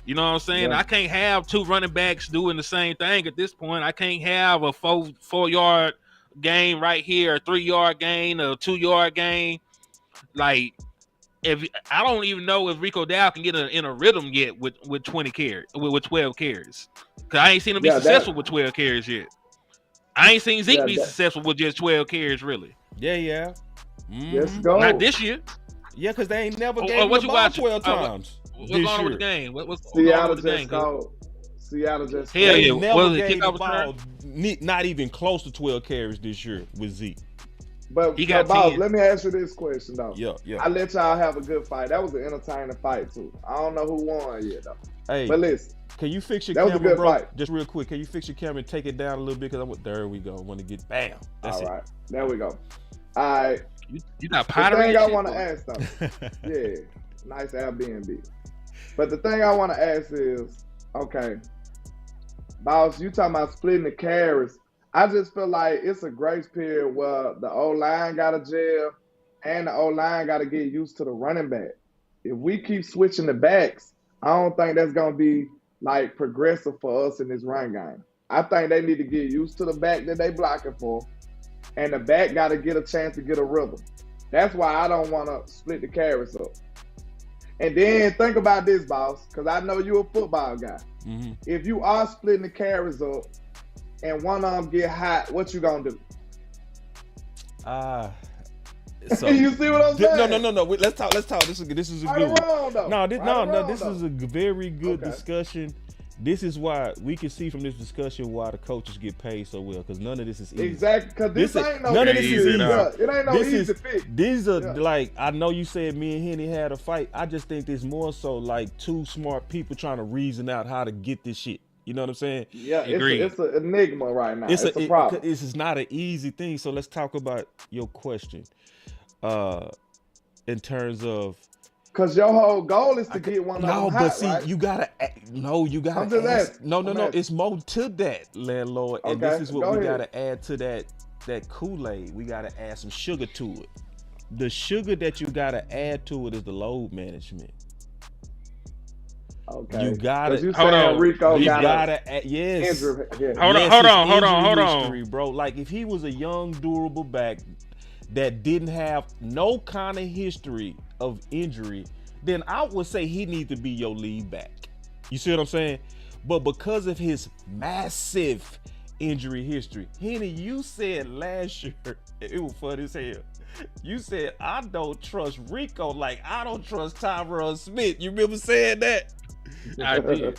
You know what I'm saying? Yeah. I can't have two running backs doing the same thing at this point. I can't have a 4-yard gain right here, a 3-yard gain, a 2-yard gain. Like, if I don't even know if Rico Dow can get in a rhythm yet with 20 carries, with 12 carries. Because I ain't seen him be successful with 12 carries yet. I ain't seen Zeke be successful with just 12 carries, really. Yeah. Let's go. Not this year. Yeah, because they ain't never gave him the ball 12 times. What's going on with the game? What's Seattle going on with the game? Seattle just hell yeah. Never gave the ball, not even close to 12 carries this year with Zeke. But, he got Bob, let me ask you this question, though. Yeah. I let y'all have a good fight. That was an entertaining fight, too. I don't know who won yet, though. Hey, but listen. Can you fix your camera, camera, bro? Fight. Just real quick. Can you fix your camera and take it down a little bit? Because there we go. I want to get bam. That's all it. right. There we go. All right. You got pottery. The thing I want to ask, though. Yeah. Nice Airbnb. But the thing I want to ask is, okay, boss, you talking about splitting the carries. I just feel like it's a grace period where the O-line got to gel and the O-line got to get used to the running back. If we keep switching the backs, I don't think that's going to be, like, progressive for us in this run game. I think they need to get used to the back that they blocking for, and the back got to get a chance to get a rhythm. That's why I don't want to split the carries up. And then think about this, boss, because I know you're a football guy. Mm-hmm. If you are splitting the carries up and one of them get hot, what you gonna do? So, you see what I'm saying? No. Let's talk. This is a Right good or wrong, though. one. Right or This wrong, is a very good Okay. discussion. This is why we can see from this discussion why the coaches get paid so well, because none of this is easy. Exactly, because this ain't no none of this is easy. Yeah, it ain't no easy fix. These are like, I know you said me and Henny had a fight. I just think there's more so like two smart people trying to reason out how to get this shit. You know what I'm saying? Yeah, it's an enigma right now. It's a problem. This is not an easy thing. So let's talk about your question. In terms of, because your whole goal is to get one of them hot, but see, right? you gotta I'm just asking. No, it's more to that, landlord. And this is what we gotta add to that Kool-Aid. We gotta add some sugar to it. The sugar that you gotta add to it is the load management. Okay. You gotta hold on. Rico you got gotta add, yes. injury. Yeah. Hold on. History, bro. Like if he was a young, durable back that didn't have no kind of history of injury, then I would say he needs to be your lead back. You see what I'm saying? But because of his massive injury history, Henny, you said last year, it was funny as hell. You said, I don't trust Rico like I don't trust Tyrone Smith. You remember saying that? I did.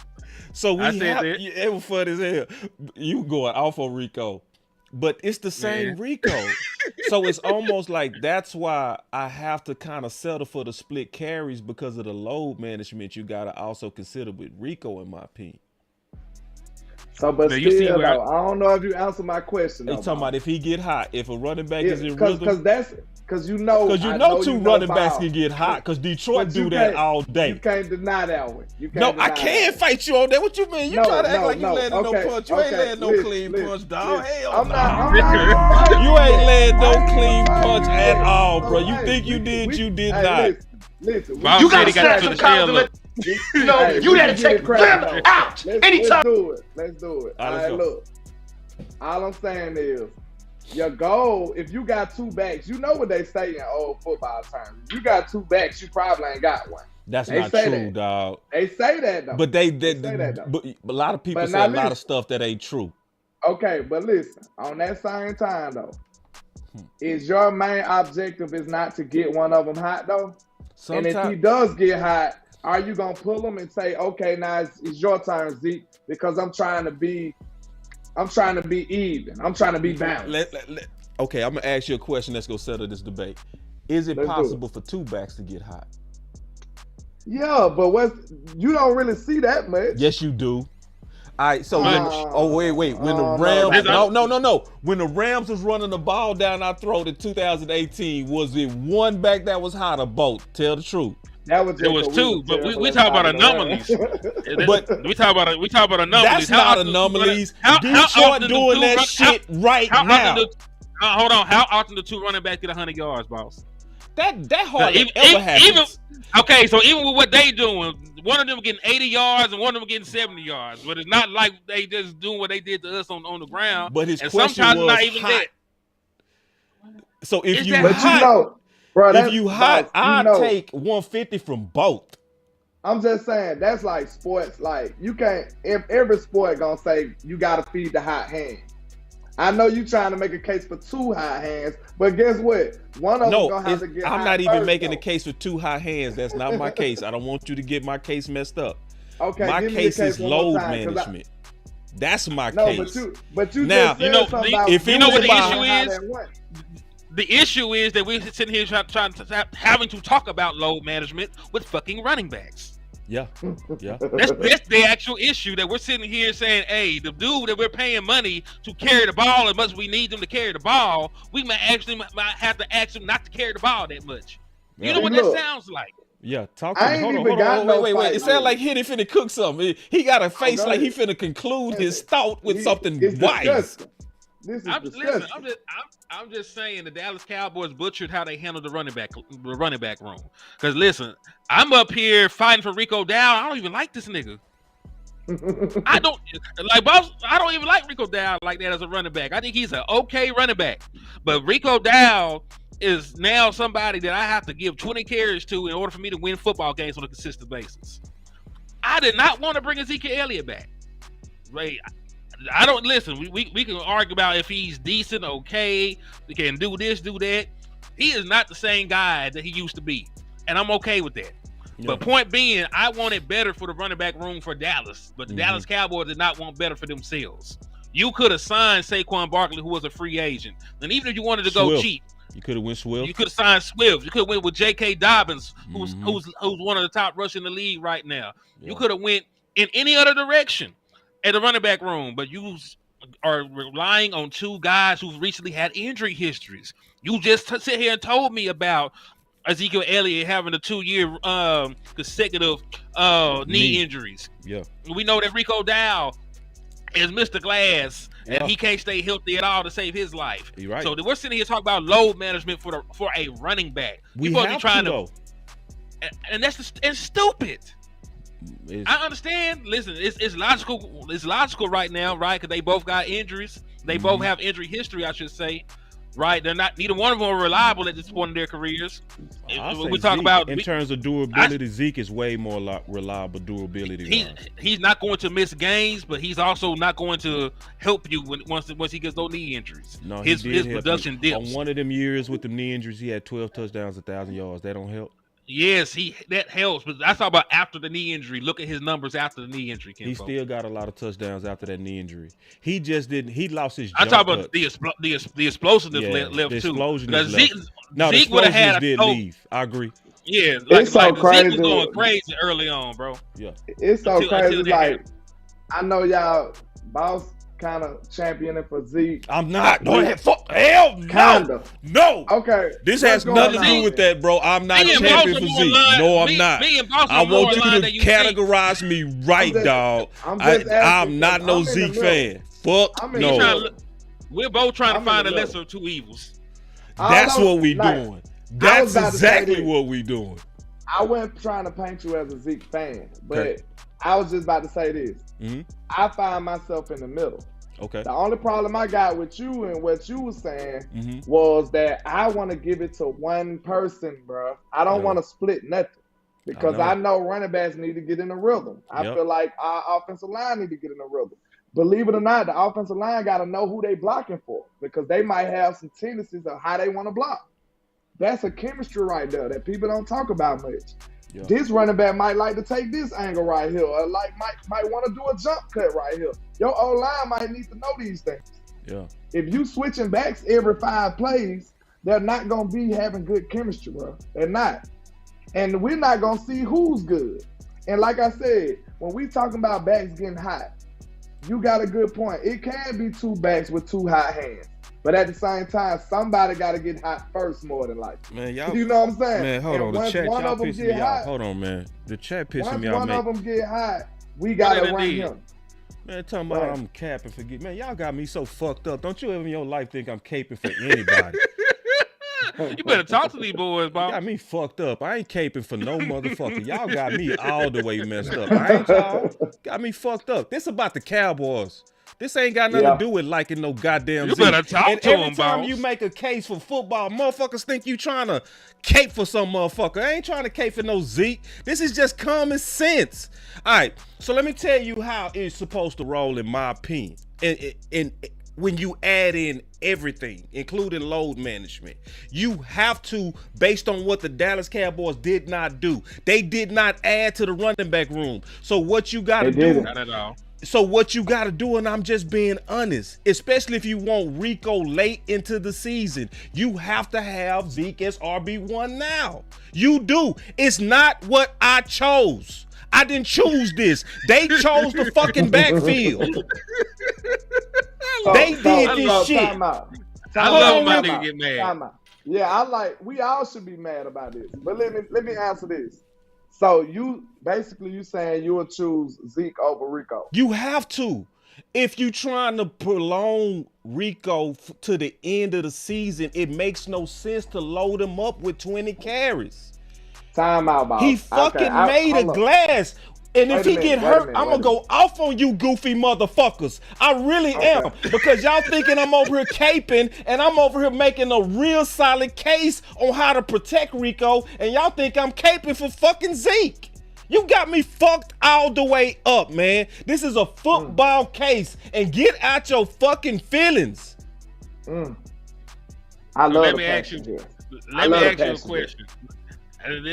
So that. It was funny as hell. You going off on Rico. But it's the same Rico. So it's almost like that's why I have to kind of settle for the split carries because of the load management you got to also consider with Rico, in my opinion. So, but still, though, I don't know if you answer my question. They talking about if he get hot, if a running back is in rhythm. Because you know two running backs can get hot because Detroit do that all day. You can't deny that one. I can't fight you on that. What you mean? You try to act like you landing no punch. You ain't landing no clean punch, dog. Hell no. You ain't landing no clean punch at all, bro. You think you did, you did not. Listen, you gotta snatch some collars and let you gotta take them out anytime. Let's do it. All right, look. All I'm saying is, your goal, if you got two backs, you know what they say in old football terms. If you got two backs, you probably ain't got one. That's not true, dog. They say that though. But they say that though. But a lot of people say a lot of stuff that ain't true. Okay, but listen, on that same time though, is your main objective is not to get one of them hot though? And if he does get hot, are you gonna pull him and say, okay, now it's your turn, Zeke, because I'm trying to be even. I'm trying to be balanced. Okay, I'm gonna ask you a question that's gonna settle this debate. Is it possible for two backs to get hot? Yeah, but you don't really see that much. Yes, you do. All right, so wait. When the Rams, no. When the Rams was running the ball down our throat in 2018, was it one back that was hot or both? Tell the truth. It was two, but we talk about anomalies. But we talk about anomalies. That's not anomalies. Detroit doing that shit right now. Hold on. How often do two running backs get 100 yards, boss? That hardly ever happens. Okay, so even with what they doing, one of them getting 80 yards and one of them getting 70 yards. But it's not like they just doing what they did to us on the ground. But his and question sometimes was not even hot. That. So if you hot, if you hot, I'll take 150 from both. I'm just saying that's like sports. Like you can't. Every sport gonna say you gotta feed the hot hand. I know you trying to make a case for two hot hands, but guess what? One of them gonna have to get. I'm not even making a case for two hot hands. That's not my case. I don't want you to get my case messed up. Okay, my case is load management. That's my case. But you now just said something about if you know what the issue is. The issue is that we're sitting here having to talk about load management with fucking running backs. Yeah. That's the actual issue that we're sitting here saying, hey, the dude that we're paying money to carry the ball as much as we need them to carry the ball, we might have to ask them not to carry the ball that much. You know what that sounds like? Yeah, talk to me. Hold on. Wait. It sounds like Henny finna cook something. He got a face like he finna conclude his thought with something wise. I'm just saying the Dallas Cowboys butchered how they handled the running back room. Because listen, I'm up here fighting for Rico Dowd. I don't even like this nigga. I don't even like Rico Dowd like that as a running back. I think he's an okay running back, but Rico Dowd is now somebody that I have to give 20 carries to in order for me to win football games on a consistent basis. I did not want to bring Ezekiel Elliott back. Right? I don't listen. We can argue about if he's decent, okay. We can do this, do that. He is not the same guy that he used to be, and I'm okay with that. Yeah. But point being, I wanted better for the running back room for Dallas, but the Dallas Cowboys did not want better for themselves. You could have signed Saquon Barkley, who was a free agent, and even if you wanted to go cheap, you could have went Swift. You could have signed Swift. You could have went with J.K. Dobbins, who's one of the top rushers in the league right now. Yeah. You could have went in any other direction at the running back room, but you are relying on two guys who've recently had injury histories. You just sit here and told me about Ezekiel Elliott having a 2-year consecutive knee injuries. Yeah, we know that Rico Dow is Mr. Glass, and he can't stay healthy at all to save his life. You're right. So we're sitting here talking about load management for a running back. We have to trying and that's stupid. I understand. Listen, it's logical. It's logical right now, right? Because they both got injuries. They both have injury history, I should say. Right? They're not. Neither one of them are reliable at this point in their careers. We talk about in terms of durability. Zeke is way more reliable durability. He's not going to miss games, but he's also not going to help you once he gets those knee injuries. No, his production dips. On one of them years with the knee injuries, he had 12 touchdowns, 1,000 yards. That don't help. Yes, that helps, but that's all about after the knee injury. Look at his numbers after the knee injury. He still got a lot of touchdowns after that knee injury. He just didn't. He lost his. I talk about the explosiveness left too. Because Zeke would have had did leave. I agree. Yeah, it's so crazy. Zeke was going crazy early on, bro. Yeah, it's so crazy. Like I know y'all, boss. Kind of championing for Zeke. I'm not. Hell no. Kinda. No. Okay. This has nothing to do with that, bro. I'm not championing for Zeke. No, I'm not. I want you to categorize me right, dog. I'm not no Zeke fan. Fuck no. We're both trying to find the lesser of two evils. That's what we doing. That's exactly what we doing. I wasn't trying to paint you as a Zeke fan, but I was just about to say this. I find myself in the middle. Okay. The only problem I got with you and what you were saying was that I want to give it to one person, bro. I don't want to split nothing because I know running backs need to get in a rhythm. I feel like our offensive line need to get in a rhythm. Believe it or not, the offensive line got to know who they blocking for because they might have some tendencies of how they want to block. That's a chemistry right there that people don't talk about much. Yeah. This running back might like to take this angle right here, or might want to do a jump cut right here. Your O-line might need to know these things. Yeah. If you switching backs every 5 plays, they're not gonna be having good chemistry, bro. They're not, and we're not gonna see who's good. And like I said, when we talking about backs getting hot, you got a good point. It can be 2 backs with 2 hot hands. But at the same time, somebody got to get hot first, more than likely. Man, y'all, you know what I'm saying? Man, hold on. The chat, one y'all of them pissing get me hot, off. Hold on, man. The chat pissing me off. One of them get hot, we got to run him. Man, talking about I'm capping for man, y'all got me so fucked up. Don't you ever in your life think I'm caping for anybody? You better talk to these boys, Bob. Got me fucked up. I ain't caping for no motherfucker. Y'all got me all the way messed up. I ain't y'all. Got me fucked up. This about the Cowboys. This ain't got nothing to do with liking no goddamn Zeke. You better talk to him, every time you make a case for football, motherfuckers think you trying to cape for some motherfucker. I ain't trying to cape for no Zeke. This is just common sense. All right, so let me tell you how it's supposed to roll in my opinion. And when you add in everything, including load management, you have to, based on what the Dallas Cowboys did not do, they did not add to the running back room. So what you got to do... Not at all. So what you got to do, and I'm just being honest, especially if you want Rico late into the season, you have to have Zeke as RB1 now. You do. It's not what I chose. I didn't choose this. They chose the fucking backfield. They did this shit. I love my nigga get mad. Yeah, we all should be mad about this. But let me answer this. So you saying you will choose Zeke over Rico? You have to. If you trying to prolong Rico to the end of the season, it makes no sense to load him up with 20 carries. Time out, Bob. He fucking made a glass. And if he get hurt, I'm going to go off on you goofy motherfuckers. I really am. Because y'all thinking I'm over here caping and I'm over here making a real solid case on how to protect Rico. And y'all think I'm caping for fucking Zeke. You got me fucked all the way up, man. This is a football case. And get out your fucking feelings. I love the passion here. Let me ask you a question, and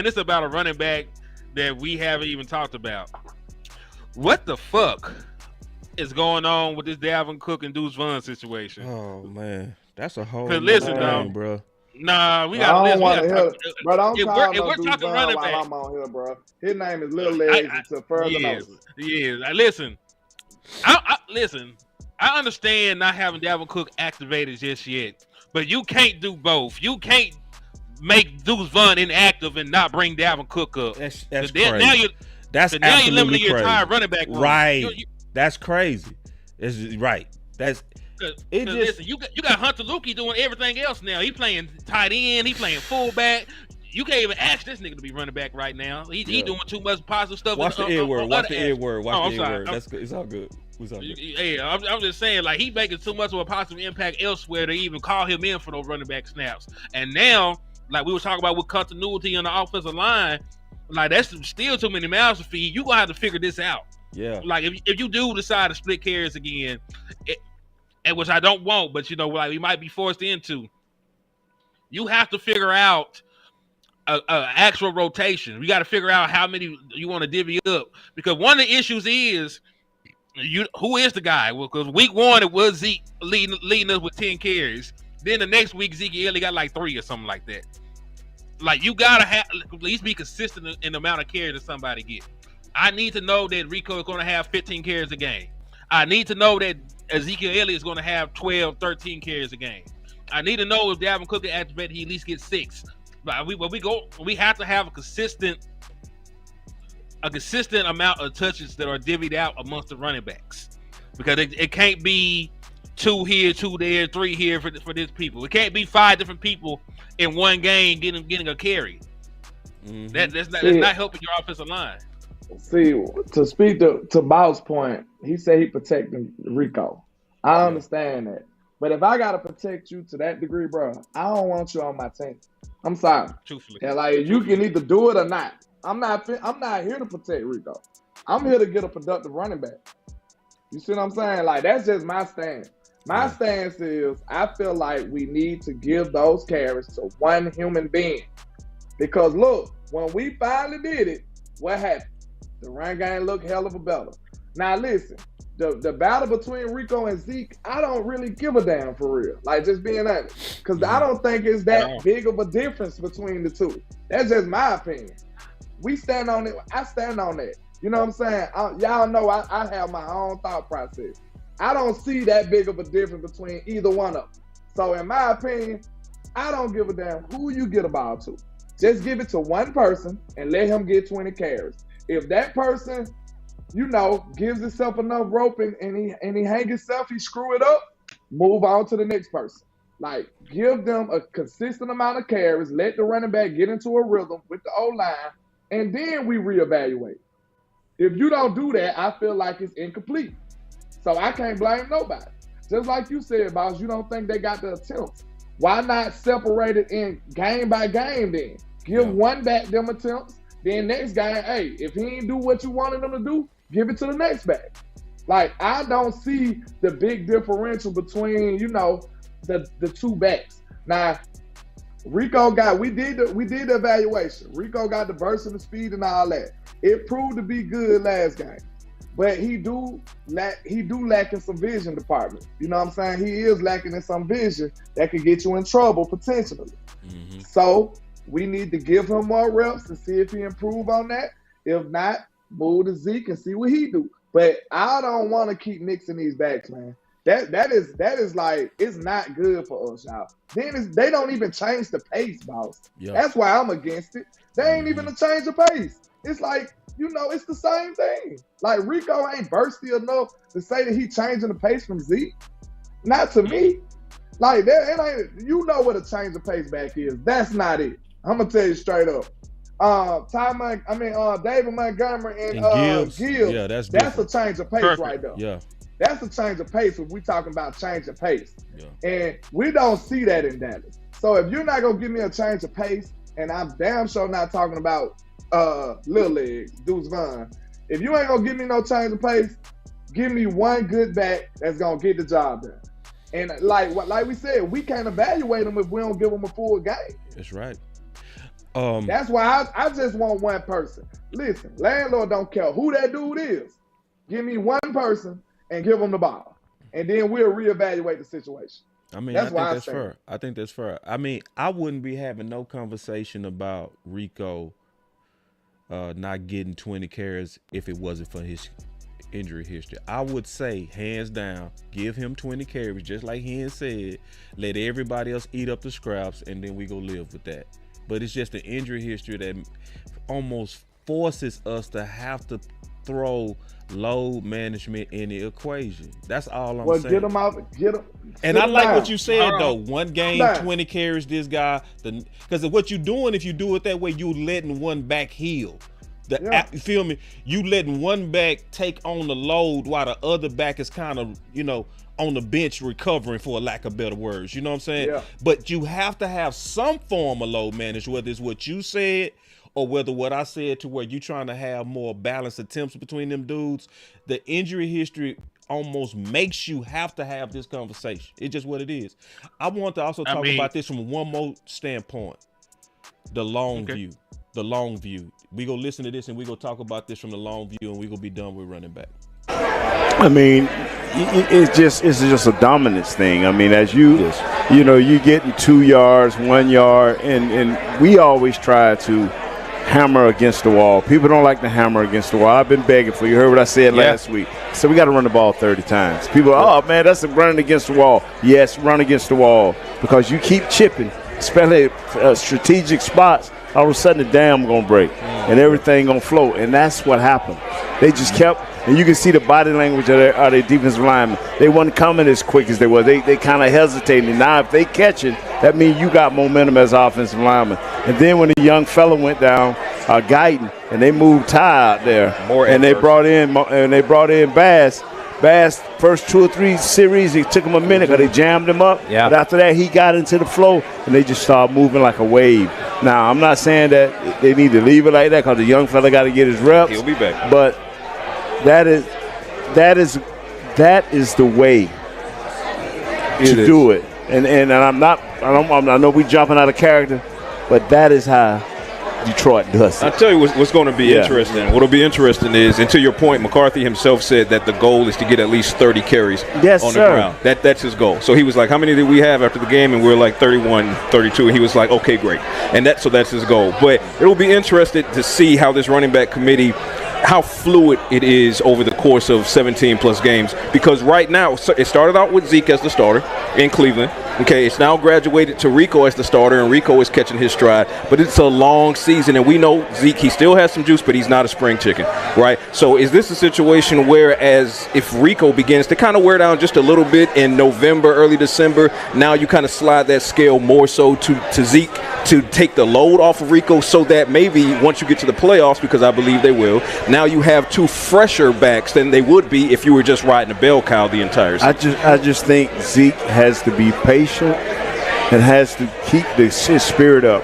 it's about a running back that we haven't even talked about. What the fuck is going on with this Dalvin Cook and Deuce Vaughn situation? Oh man, that's a whole listen, thing, bro. Nah, we got to listen. Bro, don't call we're no talking running back. while I'm on here, bro. His name is Lil Legs until further notice. Listen. I understand not having Dalvin Cook activated just yet, but you can't do both. You can't make Deuce Vaughn inactive and not bring Dalvin Cook up. That's crazy. Now you're limiting your entire running back room. Right. That's crazy. It's right. Listen, you got Hunter Lukey doing everything else now. He playing tight end. He playing fullback. You can't even ask this nigga to be running back right now. He doing too much positive stuff. Watch the N word. Watch the N word. That's good. It's all good. Yeah, I'm just saying, like, he making too much of a positive impact elsewhere to even call him in for those running back snaps. And now, like we were talking about with continuity on the offensive line, like, that's still too many mouths to feed. You gonna have to figure this out. Yeah. Like, if you do decide to split carries again, and which I don't want, but like we might be forced into, you have to figure out a actual rotation. We got to figure out how many you want to divvy up, because one of the issues is who is the guy? Well, because week 1 it was Zeke leading us with 10 carries. Then the next week Zeke only got like 3 or something like that. Like, you gotta at least be consistent in the amount of carries that somebody gets. I need to know that Rico is going to have 15 carries a game. I need to know that Ezekiel Elliott is going to have 12, 13 carries a game. I need to know if Dalvin Cook is activated, he at least gets 6. But we have to have a consistent amount of touches that are divvied out amongst the running backs, because it can't be 2 here, 2 there, 3 here for these people. It can't be 5 different people in one game getting a carry. Mm-hmm. That's not helping your offensive line. See, to speak to Bob's point, he said he protecting Rico. I understand that. But if I got to protect you to that degree, bro, I don't want you on my team. I'm sorry. Truthfully. And like, you can either do it or not. I'm not here to protect Rico. I'm here to get a productive running back. You see what I'm saying? Like, that's just my stance. My stance is, I feel like we need to give those carries to one human being. Because look, when we finally did it, what happened? The run game looked hell of a better. Now listen, the battle between Rico and Zeke, I don't really give a damn, for real. Like, just being honest. Because I don't think it's that big of a difference between the two. That's just my opinion. We stand on it. I stand on that. You know what I'm saying? Y'all know I have my own thought process. I don't see that big of a difference between either one of them. So in my opinion, I don't give a damn who you get a ball to. Just give it to one person and let him get 20 carries. If that person, gives himself enough rope and he hang himself, he screw it up, move on to the next person. Like, give them a consistent amount of carries, let the running back get into a rhythm with the O-line, and then we reevaluate. If you don't do that, I feel like it's incomplete. So I can't blame nobody. Just like you said, boss, you don't think they got the attempts. Why not separate it in game by game then? Give one back them attempts. Then next guy, hey, if he ain't do what you wanted him to do, give it to the next back. Like, I don't see the big differential between, the two backs. Now, Rico we did the evaluation. Rico got the burst and the speed and all that. It proved to be good last game. But he do lack in some vision department. You know what I'm saying? He is lacking in some vision that could get you in trouble potentially. Mm-hmm. So we need to give him more reps and see if he improve on that. If not, move to Zeke and see what he do. But I don't want to keep mixing these backs, man. That is like, it's not good for us, y'all. Then they don't even change the pace, boss. Yep. That's why I'm against it. They ain't even a change of pace. It's like, it's the same thing. Like, Rico ain't bursty enough to say that he changing the pace from Zeke. Not to me. Like, what a change of pace back is. That's not it. I'm gonna tell you straight up. David Montgomery and Gibbs. Yeah, that's a change of pace. Perfect. Right there. Yeah. That's a change of pace when we talking about change of pace. Yeah. And we don't see that in Dallas. So if you're not gonna give me a change of pace, and I'm damn sure not talking about Lil Legs, Deuce Vaughn. If you ain't gonna give me no change of pace, give me one good back that's gonna get the job done. And like we said, we can't evaluate them if we don't give them a full game. That's right. That's why I just want one person. Listen, landlord don't care who that dude is. Give me one person and give them the ball, and then we'll reevaluate the situation. I mean, that's I think that's fair. I think that's fair. I mean, I wouldn't be having no conversation about Rico not getting 20 carries if it wasn't for his injury history. I would say, hands down, give him 20 carries, just like Hen said. Let everybody else eat up the scraps, and then we go live with that. But it's just the injury history that almost forces us to have to throw load management in the equation. That's all I'm saying. Get them out. Get them. And I like what you said, though. One game, 20 carries, this guy. Because what you're doing, if you do it that way, you're letting one back heal. You feel me? You letting one back take on the load while the other back is kind of, on the bench recovering, for a lack of better words. You know what I'm saying? Yeah. But you have to have some form of load management, whether it's what you said or whether what I said, to where you're trying to have more balanced attempts between them dudes. The injury history almost makes you have to have this conversation. It's just what it is. I want to also talk about this from one more standpoint. The long view. The long view. We go listen to this and we go talk about this from the long view, and we gonna be done with running back. I mean, it's just a dominance thing. I mean, as you getting 2 yards, 1 yard, and we always try to hammer against the wall. People don't like to hammer against the wall. I've been begging for you. Heard what I said last week. So we got to run the ball 30 times. People, oh man, that's running against the wall. Yes, run against the wall, because you keep chipping, especially strategic spots. All of a sudden the dam gonna break and everything gonna float, and that's what happened. They just kept, and you can see the body language of their defensive linemen. They wasn't coming as quick as they were. They kind of hesitated. Now if they catch it, that means you got momentum as offensive lineman. And then when the young fella went down, Guyton, and they moved Ty out there, they brought in Bass. Bass, first 2 or 3 series, it took him a minute because they jammed him up. Yeah. But after that, he got into the flow, and they just started moving like a wave. Now, I'm not saying that they need to leave it like that, because the young fella got to get his reps. He'll be back. But that is the way to do it. And I know we jumping out of character, but that is how Detroit does it. I'll tell you what's going to be interesting. What'll be interesting is, and to your point, McCarthy himself said that the goal is to get at least 30 carries on the ground. That's his goal. So he was like, how many did we have after the game? And we were like 31, 32. And he was like, okay, great. And that's his goal. But it'll be interesting to see how this running back committee, how fluid it is over the course of 17 plus games, because right now it started out with Zeke as the starter in Cleveland. Okay, it's now graduated to Rico as the starter, and Rico is catching his stride. But it's a long season, and we know Zeke, he still has some juice, but he's not a spring chicken, right? So is this a situation where, as if Rico begins to kind of wear down just a little bit in November, early December, now you kind of slide that scale more so to Zeke to take the load off of Rico, so that maybe once you get to the playoffs, because I believe they will, now you have 2 fresher backs than they would be if you were just riding a bell cow the entire season. I just think Zeke has to be patient and has to keep his spirit up.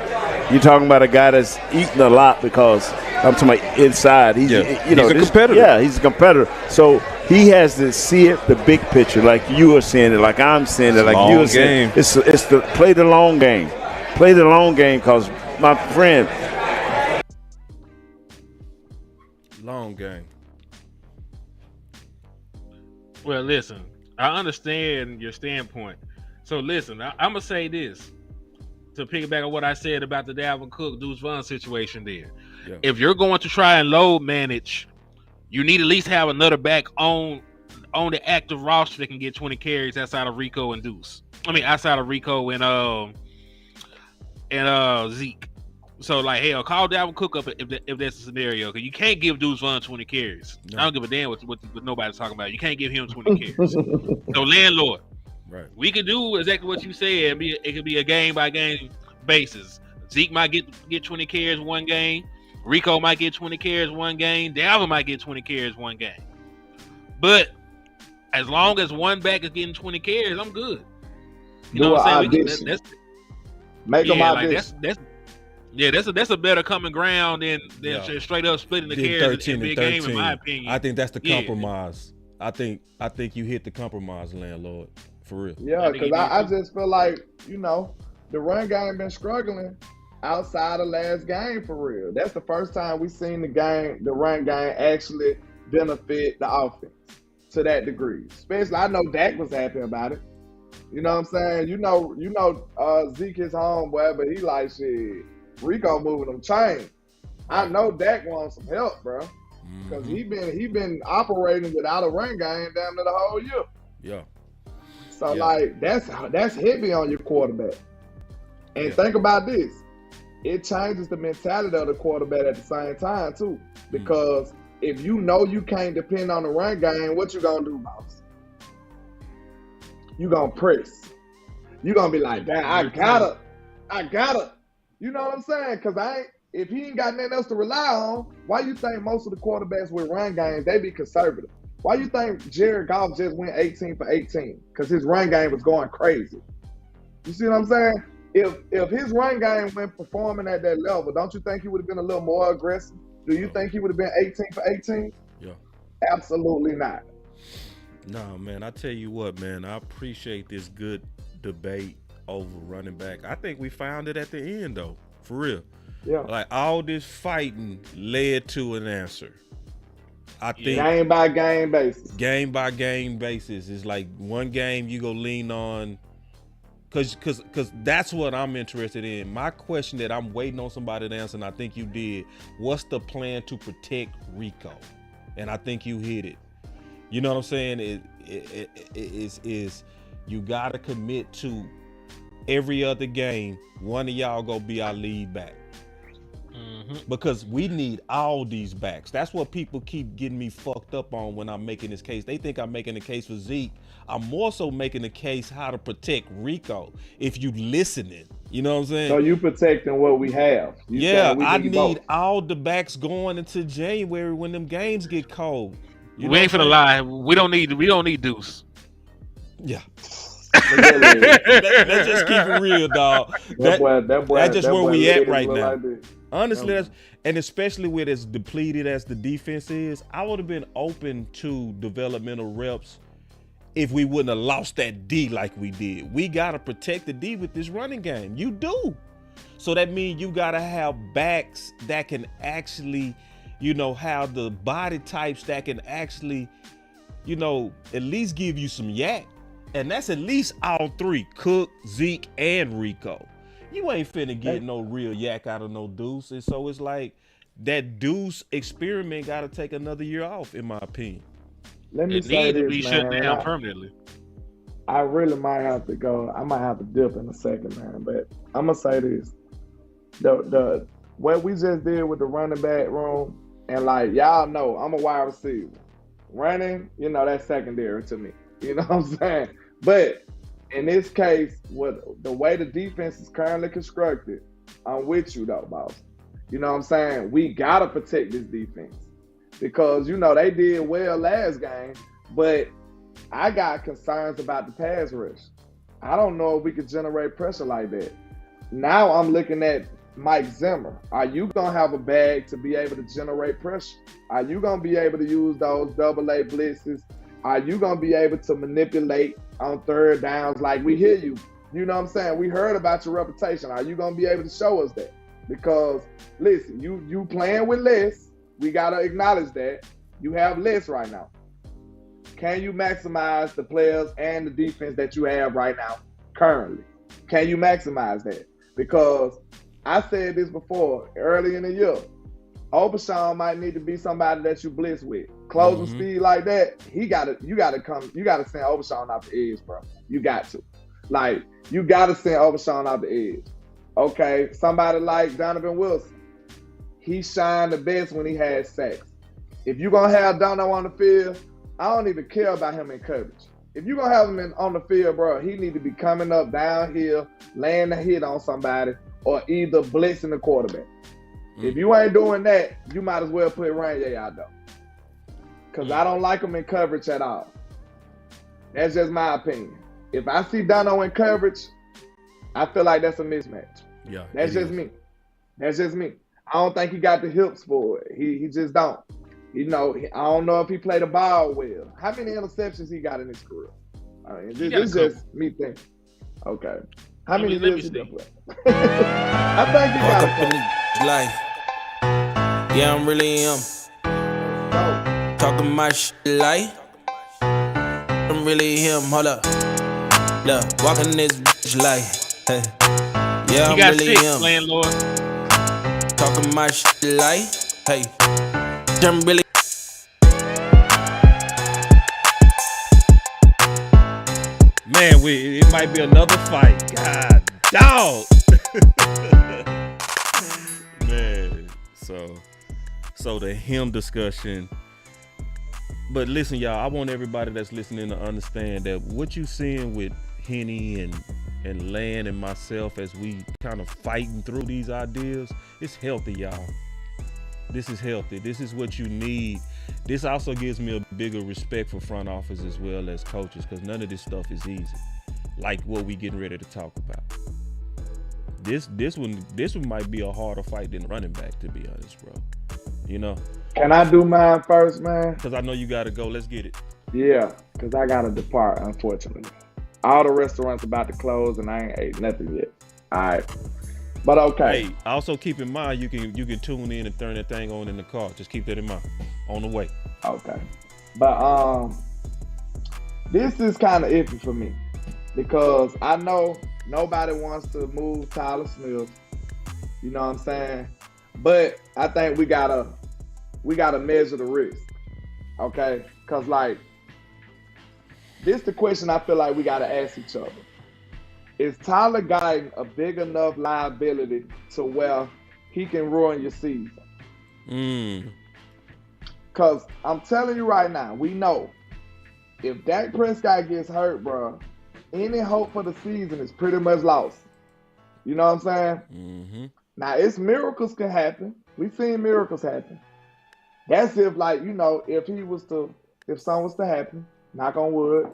You're talking about a guy that's eating a lot, because I'm talking about inside. He's a competitor. Yeah, he's a competitor. So he has to see it, the big picture, like you are seeing it, like I'm seeing it, like you are seeing it. It's the play the long game. Play the long game, because my friend. Long game. Well, listen, I understand your standpoint. So listen, I'm gonna say this to piggyback on what I said about the Dalvin Cook, Deuce Vaughn situation there. Yeah. If you're going to try and load manage, you need at least have another back on the active roster that can get 20 carries outside of Rico and Deuce. I mean, outside of Rico and Zeke. So like, hell, call Dalvin Cook up if that's a scenario, because you can't give Deuce Vaughn 20 carries. No. I don't give a damn what nobody's talking about. You can't give him 20 carries. So landlord. Right. We could do exactly what you said. It could be a game by game basis. Zeke might get 20 carries one game. Rico might get 20 carries one game. Dalvin might get 20 carries one game. But as long as one back is getting 20 carries, I'm good. You know what I'm saying? Make them audition. That's a better common ground than straight up splitting the carries in a big game, in my opinion. I think that's the compromise. I think you hit the compromise, landlord, For real. Yeah, because I just feel like, the run game been struggling outside of last game for real. That's the first time we seen the run game actually benefit the offense to that degree. Especially, I know Dak was happy about it. You know what I'm saying? Zeke is homeboy, but he like, shit, Rico moving them chains. I know Dak wants some help, bro. Because he been operating without a run game down to the whole year. Yeah. So that's heavy on your quarterback. And think about this. It changes the mentality of the quarterback at the same time too. Because if you know you can't depend on the run game, what you gonna do, boss? You gonna press. You gonna be like, damn, I gotta. You know what I'm saying? Because if he ain't got nothing else to rely on, why you think most of the quarterbacks with run games, they be conservative? Why you think Jared Goff just went 18 for 18? Because his run game was going crazy. You see what I'm saying? If his run game went performing at that level, don't you think he would have been a little more aggressive? Do you think he would have been 18 for 18? Yeah. Absolutely not. No, man, I tell you what, man, I appreciate this good debate over running back. I think we found it at the end, though, for real. Yeah. Like, all this fighting led to an answer. I think game by game basis. Game by game basis. It's like one game you go lean on, because that's what I'm interested in. My question that I'm waiting on somebody to answer, and I think you did, what's the plan to protect Rico? And I think you hit it. You know what I'm saying? Is you got to commit to every other game, one of y'all go be our lead back. Because we need all these backs. That's what people keep getting me fucked up on when I'm making this case. They think I'm making the case for Zeke. I'm more so making the case how to protect Rico if you listening. You know what I'm saying? So you protecting what we have. I need all the backs going into January when them games get cold. We ain't finna lie. We don't need Deuce. Yeah. Let's just keep it real, dog. That's just where we at right now. Like honestly, and especially with as depleted as the defense is, I would have been open to developmental reps if we wouldn't have lost that D like we did. We gotta protect the D with this running game. You do. So that means you gotta have backs that can actually, have the body types that can actually, at least give you some yak. And that's at least all three, Cook, Zeke, and Rico. You ain't finna get no real yak out of no Deuce. And so it's like that Deuce experiment got to take another year off, in my opinion. Let me say this, man. Shut down permanently. I really might have to go. I might have to dip in a second, man. But I'm going to say this. The what we just did with the running back room, and like, y'all know, I'm a wide receiver. Running, that's secondary to me. You know what I'm saying? But in this case, the way the defense is currently constructed, I'm with you though, boss. You know what I'm saying? We gotta protect this defense because they did well last game, but I got concerns about the pass rush. I don't know if we could generate pressure like that. Now I'm looking at Mike Zimmer. Are you gonna have a bag to be able to generate pressure? Are you gonna be able to use those AA blitzes? Are you going to be able to manipulate on third downs like we hear you? You know what I'm saying? We heard about your reputation. Are you going to be able to show us that? Because, listen, you playing with less. We got to acknowledge that. You have less right now. Can you maximize the players and the defense that you have right now currently? Can you maximize that? Because I said this before, early in the year, Obashan might need to be somebody that you blitz with. Closing speed like that, you gotta send Obashan off the edge, bro. You got to. Like, you gotta send Obashan off the edge. Okay, somebody like Donovan Wilson, he shined the best when he had sacks. If you're gonna have Dono on the field, I don't even care about him in coverage. If you're gonna have him on the field, bro, he need to be coming up downhill, laying a hit on somebody, or either blitzing the quarterback. If you ain't doing that, you might as well put Ranye out there. Because I don't like him in coverage at all. That's just my opinion. If I see Dono in coverage, I feel like that's a mismatch. Yeah, that's just me. That's just me. I don't think he got the hips for it. He just don't. I don't know if he played the ball well. How many interceptions he got in his career? I mean, this is just me thinking. Okay. How many let me years he see. been playing? I think he got a couple. Life. Yeah, I'm really him. Talking my shit like I'm really him. Hold up. Look, walking this bitch like hey. Yeah, I'm really him. Landlord. Talking my shit like hey. I'm really. Man, it might be another fight. God, dog. Man, so the him discussion. But listen, y'all, I want everybody that's listening to understand that what you seeing with Henny and Land and myself as we kind of fighting through these ideas, it's healthy, y'all. This is healthy. This is what you need. This also gives me a bigger respect for front office as well as coaches, because none of this stuff is easy. Like what we getting ready to talk about. This one might be a harder fight than running back, to be honest, bro. You know? Can I do mine first, man? Because I know you got to go. Let's get it. Yeah, because I got to depart, unfortunately. All the restaurants about to close, and I ain't ate nothing yet. All right. But okay. Hey, also keep in mind, you can tune in and turn that thing on in the car. Just keep that in mind. On the way. Okay. But this is kind of iffy for me because I know nobody wants to move Tyler Smith. You know what I'm saying? But I think we gotta measure the risk. Okay? Because like this the question I feel like we gotta ask each other. Is Tyler Guyton a big enough liability to where he can ruin your season? Because I'm telling you right now, we know if Dak Prescott gets hurt, bro, any hope for the season is pretty much lost. You know what I'm saying? Mm-hmm. Now, it's miracles can happen. We've seen miracles happen. That's if, like, you know, if something was to happen, knock on wood,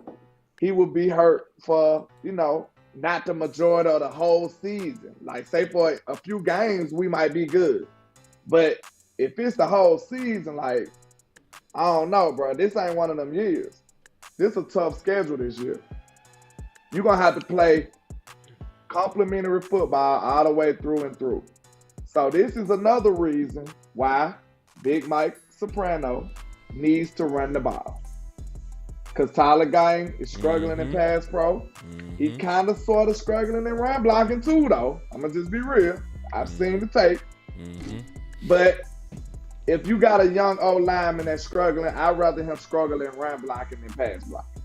he would be hurt for, you know, not the majority of the whole season. Like, say for a few games, we might be good. But if it's the whole season, like, I don't know, bro. This ain't one of them years. This a tough schedule this year. You're going to have to play complimentary football all the way through and through. So this is another reason why Big Mike Soprano needs to run the ball. Because Tyler Guyton is struggling in pass pro. He kind of sort of struggling in run blocking too, though. I'm going to just be real. I've seen the tape. But if you got a young old lineman that's struggling, I'd rather him struggle in run blocking than pass blocking.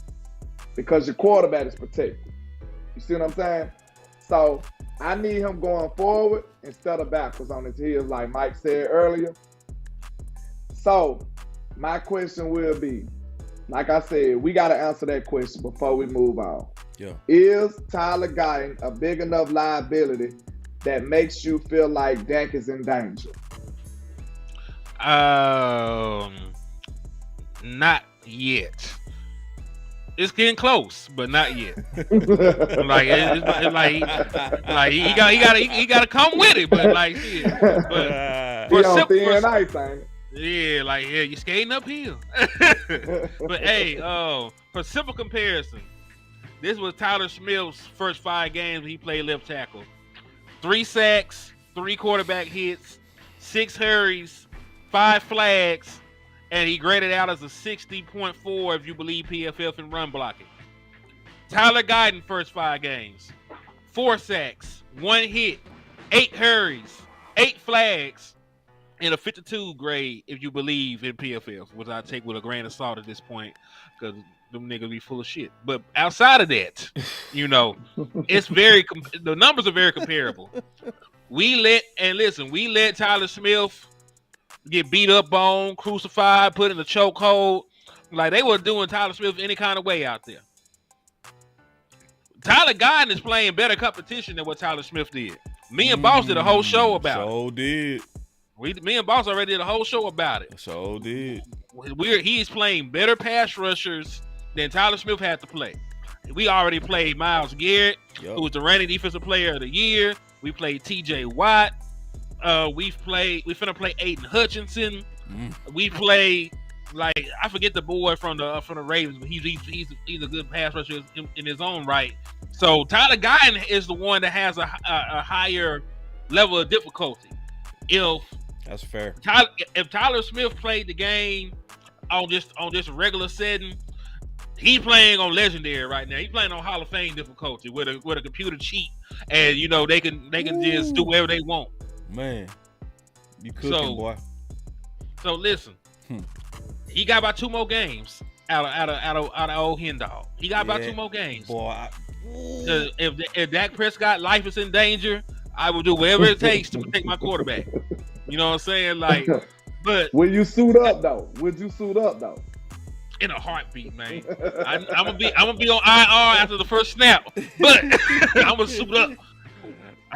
Because your quarterback is protected. You see what I'm saying? So I need him going forward instead of backwards on his heels, like Mike said earlier. So my question will be, like I said, we got to answer that question before we move on. Yeah. Is Tyler Guyton a big enough liability that makes you feel like Dak is in danger? Not yet. It's getting close, but not yet. Like he got to come with it, but like shit. But he on thin ice, ain't it? Yeah, like you're skating uphill. But hey, for simple comparison, this was Tyler Smith's first 5 games he played left tackle. 3 sacks, 3 quarterback hits, 6 hurries, 5 flags, and he graded out as a 60.4 if you believe PFF in run blocking. Tyler Guyton first 5 games, 4 sacks, 1 hit, 8 hurries, 8 flags, and a 52 grade if you believe in PFF, which I take with a grain of salt at this point because them niggas be full of shit. But outside of that, you know, it's the numbers are very comparable. We let Tyler Smith get beat up on, crucified, put in a chokehold. Like they were doing Tyler Smith any kind of way out there. Tyler Guyton is playing better competition than what Tyler Smith did. Me and Boss did a whole show about it. So did. Me and Boss already did a whole show about it. So did. He's playing better pass rushers than Tyler Smith had to play. We already played Myles Garrett, who was the reigning defensive player of the year. We played T.J. Watt. We finna play Aiden Hutchinson. We play like I forget the boy from the Ravens, but he's a good pass rusher in his own right. So Tyler Guyton is the one that has a higher level of difficulty. That's fair. If Tyler Smith played the game on this regular setting, he playing on legendary right now. He playing on Hall of Fame difficulty with a computer cheat, and they can just do whatever they want. Man, you cooking, boy. So listen, he got about 2 more games out of old hen dog. He got about 2 more games. Boy, if Dak Prescott life is in danger, I will do whatever it takes to protect my quarterback. You know what I'm saying? Like, but will you suit up though? Would you suit up though? In a heartbeat, man. I'm gonna be on IR after the first snap, but I'm gonna suit up.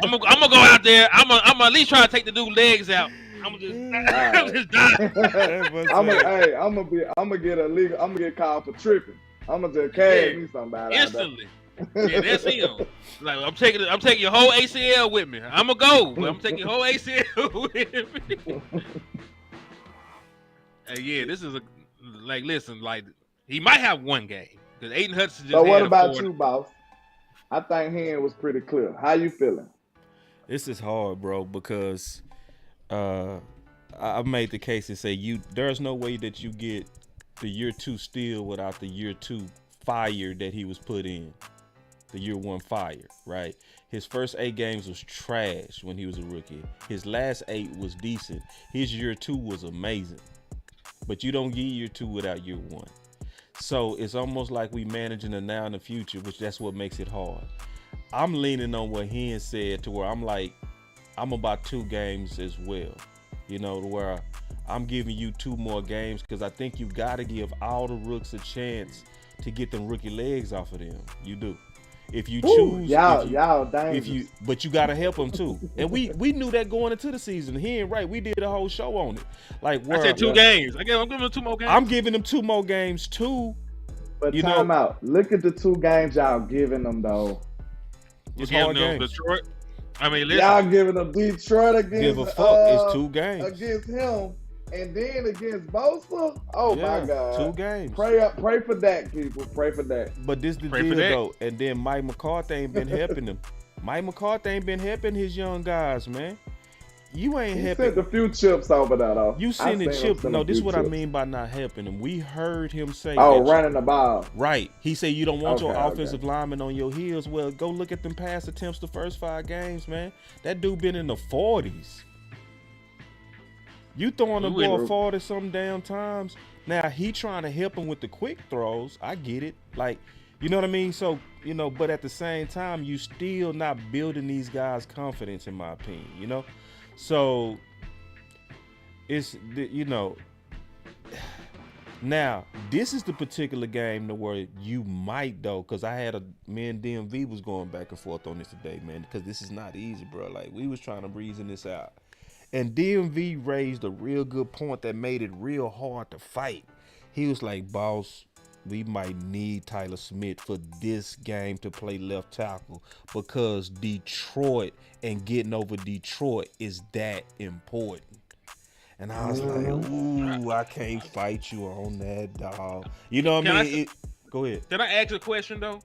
I'm gonna go out there. I'm gonna at least try to take the dude's legs out. I'm gonna just die. I'm gonna get called for tripping. I'm gonna just carry me somebody instantly. Yeah, that's him. Like I'm taking your whole ACL with me. I'm gonna go, but I'm taking your whole ACL with me. Yeah, this is listen, he might have 1 game because Aiden Hudson just. So what about you, boss? I think Hen was pretty clear. How you feeling? This is hard, bro, because I made the case and say there's no way that you get the year 2 steal without the year 2 fire that he was put in. The year 1 fire, right? His first 8 games was trash when he was a rookie. His last 8 was decent. His year 2 was amazing. But you don't get year 2 without year 1. So it's almost like we managing the now and the future, which that's what makes it hard. I'm leaning on what Hen said to where I'm like, I'm about 2 games as well. To where I'm giving you 2 more games because I think you got to give all the rooks a chance to get them rookie legs off of them. You do. If you choose, but you gotta help them too. And we knew that going into the season. He ain't right. We did a whole show on it. Like I said 2 games. I'm giving them 2 more games. I'm giving them 2 more games too. But time out. Look at the 2 games y'all giving them though. It's hard games. Detroit. I mean, listen. Y'all giving them Detroit against. Give a fuck. It's 2 games against him. And then against Bosa, my God. 2 games. Pray for that, people. Pray for that. But this the deal, though. And then Mike McCarthy ain't been helping them. Mike McCarthy ain't been helping his young guys, man. You ain't helping. He sent a few chips over there, though. You sending chips. No, this is what I mean by not helping him. We heard him say running the ball. Right. He said you don't want your offensive lineman on your heels. Well, go look at them pass attempts the first 5 games, man. That dude been in the 40s. You throwing the ball 40 some damn times. Now he trying to help him with the quick throws. I get it. Like, you know what I mean? So, but at the same time, you still not building these guys' confidence, in my opinion, So it's, now this is the particular game to where you might though, because me and DMV was going back and forth on this today, man, because this is not easy, bro. Like we was trying to reason this out. And DMV raised a real good point that made it real hard to fight. He was like, boss, we might need Tyler Smith for this game to play left tackle because Detroit and getting over Detroit is that important. And I was like, ooh, I can't fight you on that, dog. You know what I mean? Go ahead. Can I ask a question, though?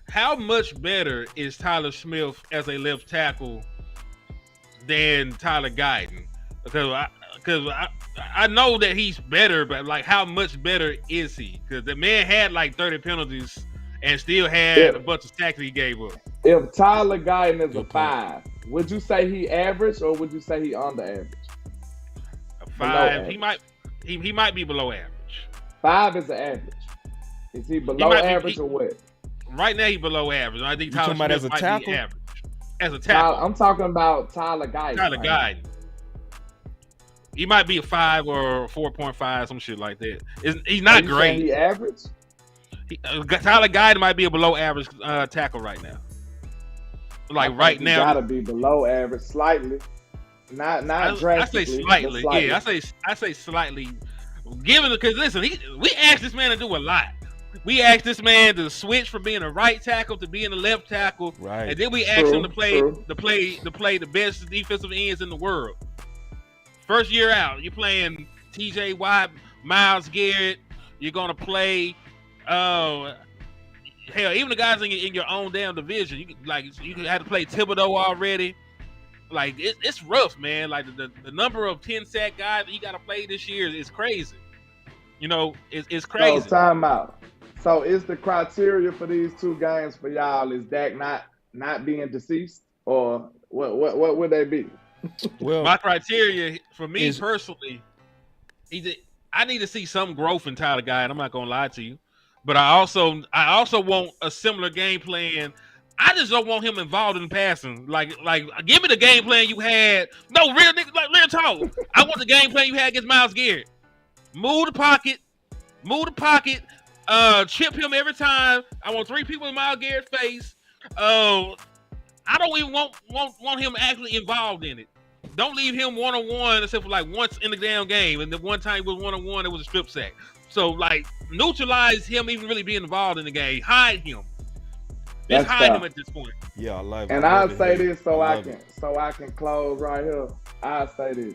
How much better is Tyler Smith as a left tackle than Tyler Guyton? Because I know that he's better, but like how much better is he? Because the man had like 30 penalties and still had a bunch of sacks he gave up. If Tyler Guyton is a 5, would you say he average or would you say he under average? A 5, he might be below average. 5 is the average. Is he below average or what? Right now he's below average. I think Tyler Smith might be average. As a tackle. I'm talking about Tyler Guyton. Tyler Guyton. He might be a 5 or 4.5, some shit like that. He's not great. He average? Tyler Guyton might be a below average tackle right now. Like right now, gotta be below average slightly. Not drastically. I say slightly. Yeah, I say slightly. Given because listen, we asked this man to do a lot. We asked this man to switch from being a right tackle to being a left tackle, right? And then we asked him to play the best defensive ends in the world. First year out, you're playing TJ Watt, Myles Garrett. You're gonna play. Hell, even the guys in your own damn division. You had to play Thibodeau already. Like it's rough, man. Like the number of 10-sack guys that you got to play this year is crazy. You know, it's crazy. So time out. So is the criteria for these two games for y'all is Dak not being deceased, or what would they be? Well, my criteria for me personally, I need to see some growth in Tyler Guy, and I'm not gonna lie to you. But I also want a similar game plan. I just don't want him involved in passing. Like, give me the game plan you had. No, real nigga, like real talk. I want the game plan you had against Myles Garrett. Move the pocket, chip him every time. I want 3 people in Myles Garrett's face. I don't even want him actually involved in it. Don't leave him one-on-one except for like once in the damn game. And the one time he was one-on-one, it was a strip sack. So like neutralize him even really being involved in the game. Hide him. Just hide him at this point. Yeah, I like. And I'll say this so I can close right here. I'll say this.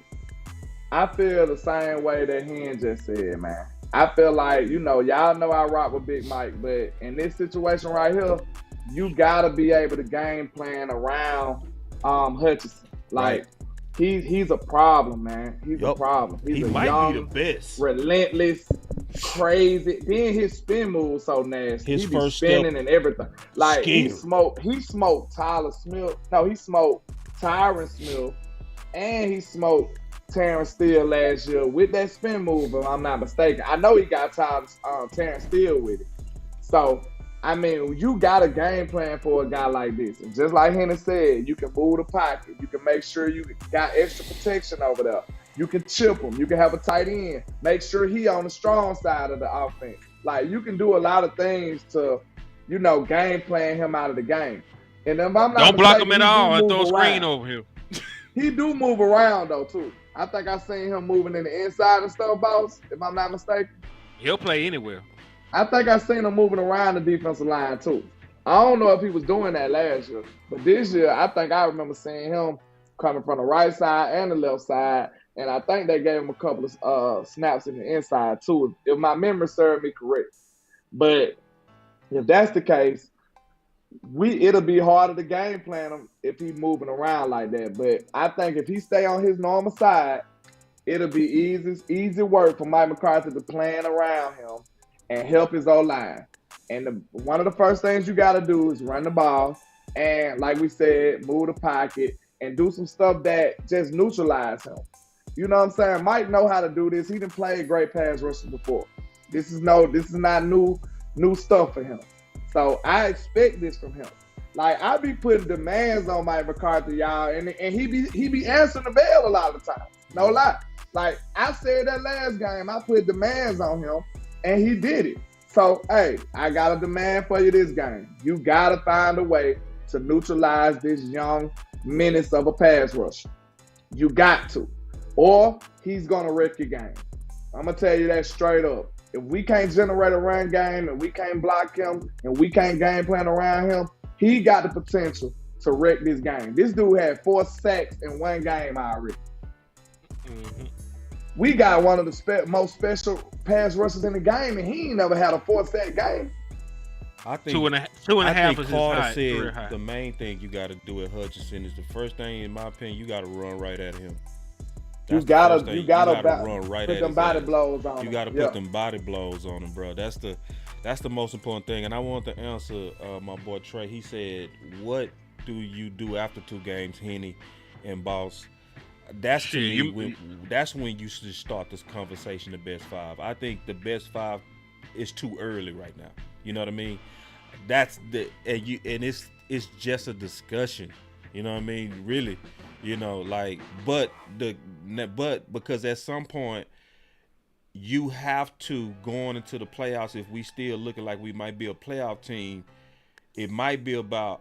I feel the same way that Hen just said, man. I feel like, y'all know I rock with Big Mike, but in this situation right here, you gotta be able to game plan around Hutchinson. Like he's a problem, man. He's a problem. He might young, be the best. Relentless, crazy. Then his spin move so nasty. His he be first spinning step, and everything. Like scared. he smoked Tyler Smith. No, he smoked Tyron Smith, and he smoked Terrence Steele last year with that spin move, if I'm not mistaken. I know he got Terrence Steele with it. So, I mean, you got a game plan for a guy like this. And just like Henny said, you can move the pocket. You can make sure you got extra protection over there. You can chip him. You can have a tight end. Make sure he on the strong side of the offense. Like, you can do a lot of things to, game plan him out of the game. And if I'm not don't block mistaken, him at all and throw a screen over him. He do move around, though, too. I think I seen him moving in the inside and stuff, boss, if I'm not mistaken. He'll play anywhere. I think I seen him moving around the defensive line, too. I don't know if he was doing that last year, but this year, I think I remember seeing him coming from the right side and the left side, and I think they gave him a couple of snaps in the inside, too, if my memory served me correct. But if that's the case, it'll be harder to game plan him if he's moving around like that. But I think if he stay on his normal side, it'll be easy work for Mike McCarthy to plan around him and help his O-line. And one of the first things you got to do is run the ball and, like we said, move the pocket and do some stuff that just neutralize him. You know what I'm saying? Mike know how to do this. He done played great pass rushers before. This is not new stuff for him. So I expect this from him. Like, I be putting demands on Mike McCarthy, y'all, and he be answering the bell a lot of the time. No lie. Like, I said that last game, I put demands on him, and he did it. So, hey, I got a demand for you this game. You got to find a way to neutralize this young menace of a pass rusher. You got to. Or he's going to wreck your game. I'm going to tell you that straight up. If we can't generate a run game and we can't block him and we can't game plan around him, he got the potential to wreck this game. This dude had 4 sacks in one game already. Mm-hmm. We got one of the most special pass rushers in the game, and he ain't never had a 4-sack game. I think two and a half is Carter high, said the main thing you got to do at Hutchinson is the first thing, in my opinion, you got to run right at him. You gotta run right put at them body blows on him. You gotta put them body blows on him, bro. That's the most important thing. And I want to answer my boy Trey. He said, "What do you do after 2 games, Henny and Boss?" That's that's when you should start this conversation. The best 5. I think the best 5 is too early right now. You know what I mean? That's and it's just a discussion. You know what I mean? Really. But because at some point you have to, going into the playoffs, if we still looking like we might be a playoff team, it might be about,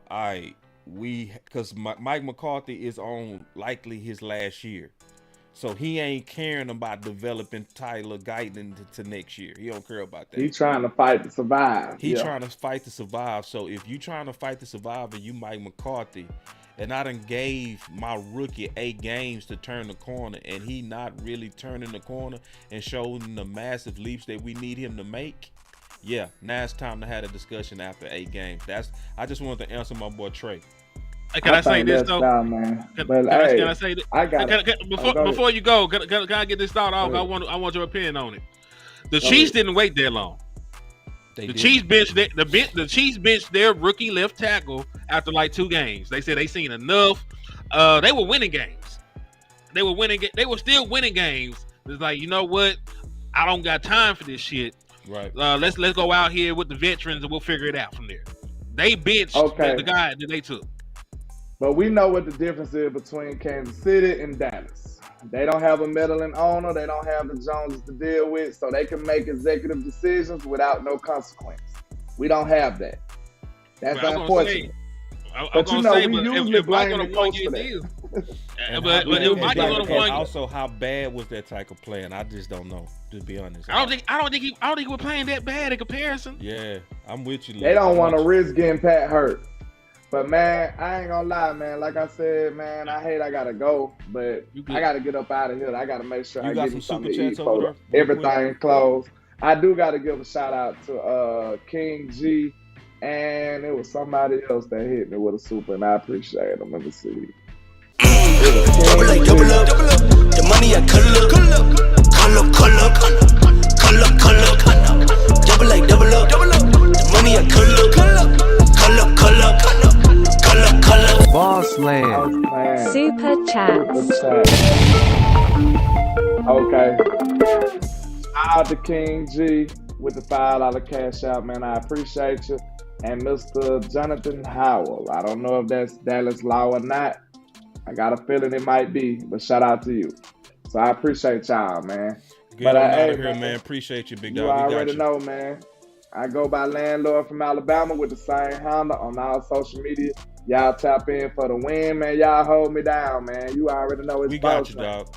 because Mike McCarthy is on likely his last year. So he ain't caring about developing Tyler Guyton to next year. He don't care about that. He's trying to fight to survive. He's trying to fight to survive. So if you trying to fight to survive and you Mike McCarthy, And I done gave my rookie 8 games to turn the corner, and he not really turning the corner and showing the massive leaps that we need him to make. Yeah, now it's time to have a discussion after 8 games. I just wanted to answer my boy Trey. Can I say this though? Man. Can I say this? I got before you go, can I get this thought off? I want your opinion on it. The Chiefs didn't wait that long. The Chiefs benched their rookie left tackle after like 2 games. They said they seen enough. They were winning games. They were still winning games. It's like, you know what? I don't got time for this shit. Right. Let's go out here with the veterans and we'll figure it out from there. They benched the guy that they took. But we know what the difference is between Kansas City and Dallas. They don't have a meddling owner. They don't have the Joneses to deal with, so they can make executive decisions without no consequence. We don't have that. That's unfortunate. But you know, we usually blame the coach for that. But also, how bad was that type of play? And I just don't know, to be honest. I don't think he was playing that bad in comparison. Yeah, I'm with you. They don't want to risk getting Pat hurt. But, man, I ain't going to lie, man. Like I said, man, I got to go. But I got to get up out of here. I got to make sure I get me something to eat for everything closed. I do got to give a shout-out to King G. And it was somebody else that hit me with a super, and I appreciate them. Let me see. Double up. The money I color up. Double up. The money I color up. Boss Land. Super chat. Okay. Shout out to King G with the $5 cash out, man. I appreciate you. And Mr. Jonathan Howell. I don't know if that's Dallas law or not. I got a feeling it might be, but shout out to you. So I appreciate y'all, man. Get out of here, man. Appreciate you, big dog. You already know, man. I go by Landlord from Alabama with the same handle on all social media. Y'all tap in for the win, man. Y'all hold me down, man. You already know it's we got you, dog.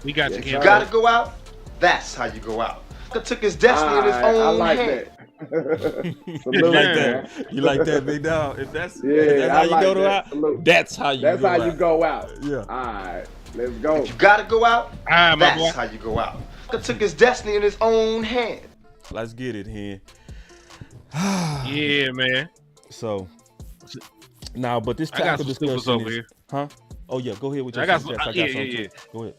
We got you. You gotta go out. That's how you go out. He took his destiny in his own I like hand. that. You like that? You like that, big dog? If that's how you go out, that's how you go out. That's how you go out. Yeah. All right, let's go. You gotta go out. That's how you go out. He took his destiny in his own hand. Let's get it here. Yeah, man. So, now, but this tackle discussion over here. Huh? Oh yeah, go ahead with your. I got some. Yeah. Go ahead.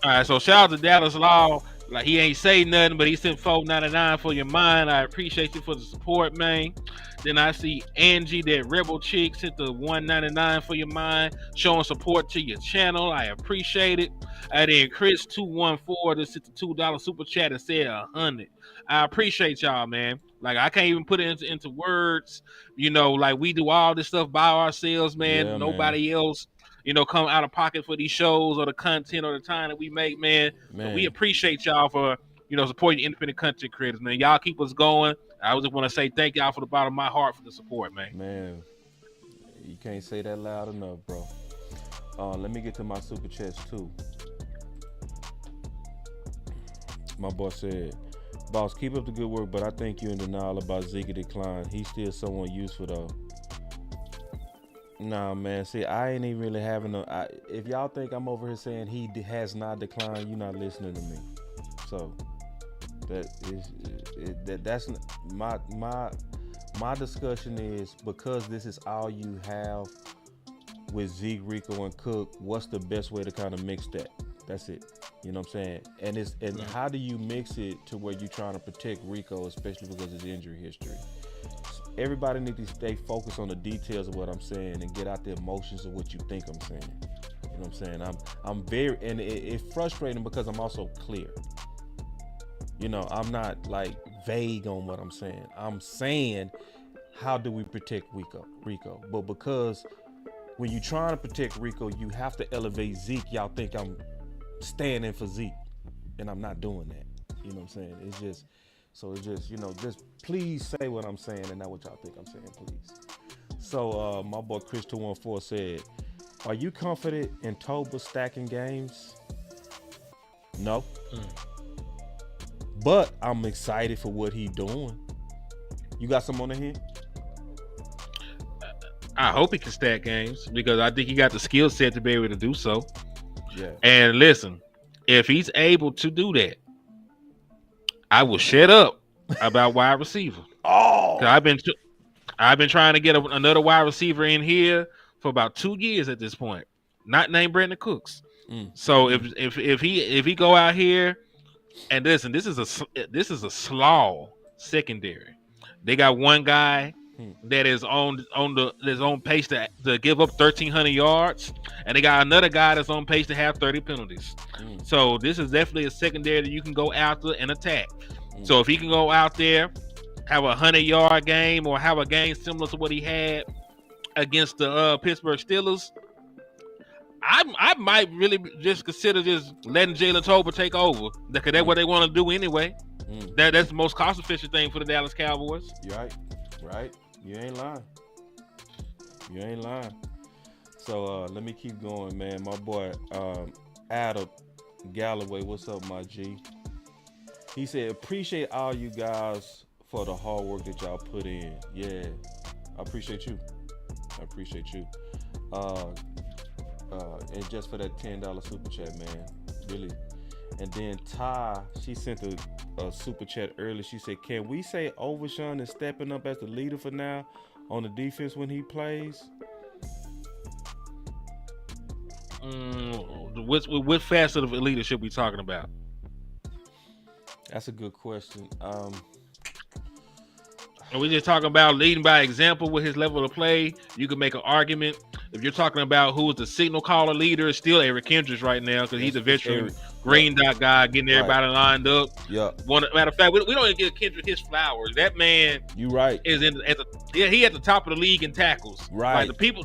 All right, so shout out to Dallas Law. Like, he ain't say nothing, but he sent $4.99 for your mind. I appreciate you for the support, man. Then I see Angie, that rebel chick, sent the $1.99 for your mind, showing support to your channel. I appreciate it. And then Chris 214 just sent the $2 super chat and said 100. I appreciate y'all, man. Like, I can't even put it into words. You know, like, we do all this stuff by ourselves, man. Yeah, Nobody else, you know, come out of pocket for these shows or the content or the time that we make, man. So we appreciate y'all for, you know, supporting independent content creators, man. Y'all keep us going. I just want to say thank y'all from the bottom of my heart for the support, man. Man, you can't say that loud enough, bro. Let me get to my super chats too. My boss said, "Boss, keep up the good work, but I think you're in denial about Zeke decline. He's still someone useful though." Nah, man. See, I ain't even really having if y'all think I'm over here saying he has not declined, you're not listening to me. So that's my discussion is, because this is all you have with Zeke, Rico, and Cook, what's the best way to kind of mix that? That's it. You know what I'm saying? And how do you mix it to where you're trying to protect Rico, especially because of his injury history? Everybody needs to stay focused on the details of what I'm saying and get out the emotions of what you think I'm saying. You know what I'm saying? I'm very, and it's frustrating because I'm also clear. You know, I'm not like vague on what I'm saying. I'm saying, how do we protect Rico? But because when you're trying to protect Rico, you have to elevate Zeke. Y'all think I'm standing for Zeke, and I'm not doing that. You know what I'm saying? It's just, you know, just please say what I'm saying and not what y'all think I'm saying, please. So my boy Chris 214 said, "Are you confident in Toba stacking games?" No. But I'm excited for what he doing. You got some on the hand? I hope he can stack games because I think he got the skill set to be able to do so. Yeah. And listen, if he's able to do that, I will shut up about wide receiver. Oh, I've been trying to get another wide receiver in here for about 2 years at this point. Not named Brandon Cooks. So if he go out here and listen, this is a slaw secondary. They got one guy that is on pace to give up 1,300 yards, and they got another guy that's on pace to have 30 penalties. So this is definitely a secondary that you can go after and attack. So if he can go out there, have a 100-yard game or have a game similar to what he had against the Pittsburgh Steelers, I might really just consider just letting Jalen Tolbert take over because that's what they want to do anyway. That's the most cost-efficient thing for the Dallas Cowboys. You're right. You ain't lying. So let me keep going, man. My boy Adam Galloway, what's up, my G? He said, appreciate all you guys for the hard work that y'all put in. Yeah, I appreciate you. And just for that $10 super chat, man, really. And then Ty, she sent a super chat early. She said, can we say Overshawn is stepping up as the leader for now on the defense when he plays? What facet of leadership we talking about? That's a good question. Are we just talking about leading by example with his level of play? You can make an argument. If you're talking about who is the signal caller leader, it's still Eric Kendricks right now because he's a veteran green dot guy getting everybody lined up. Yeah. Matter of fact, we don't even give Kendrick his flowers. That man, you right, is he at the top of the league in tackles. Right. Like the people,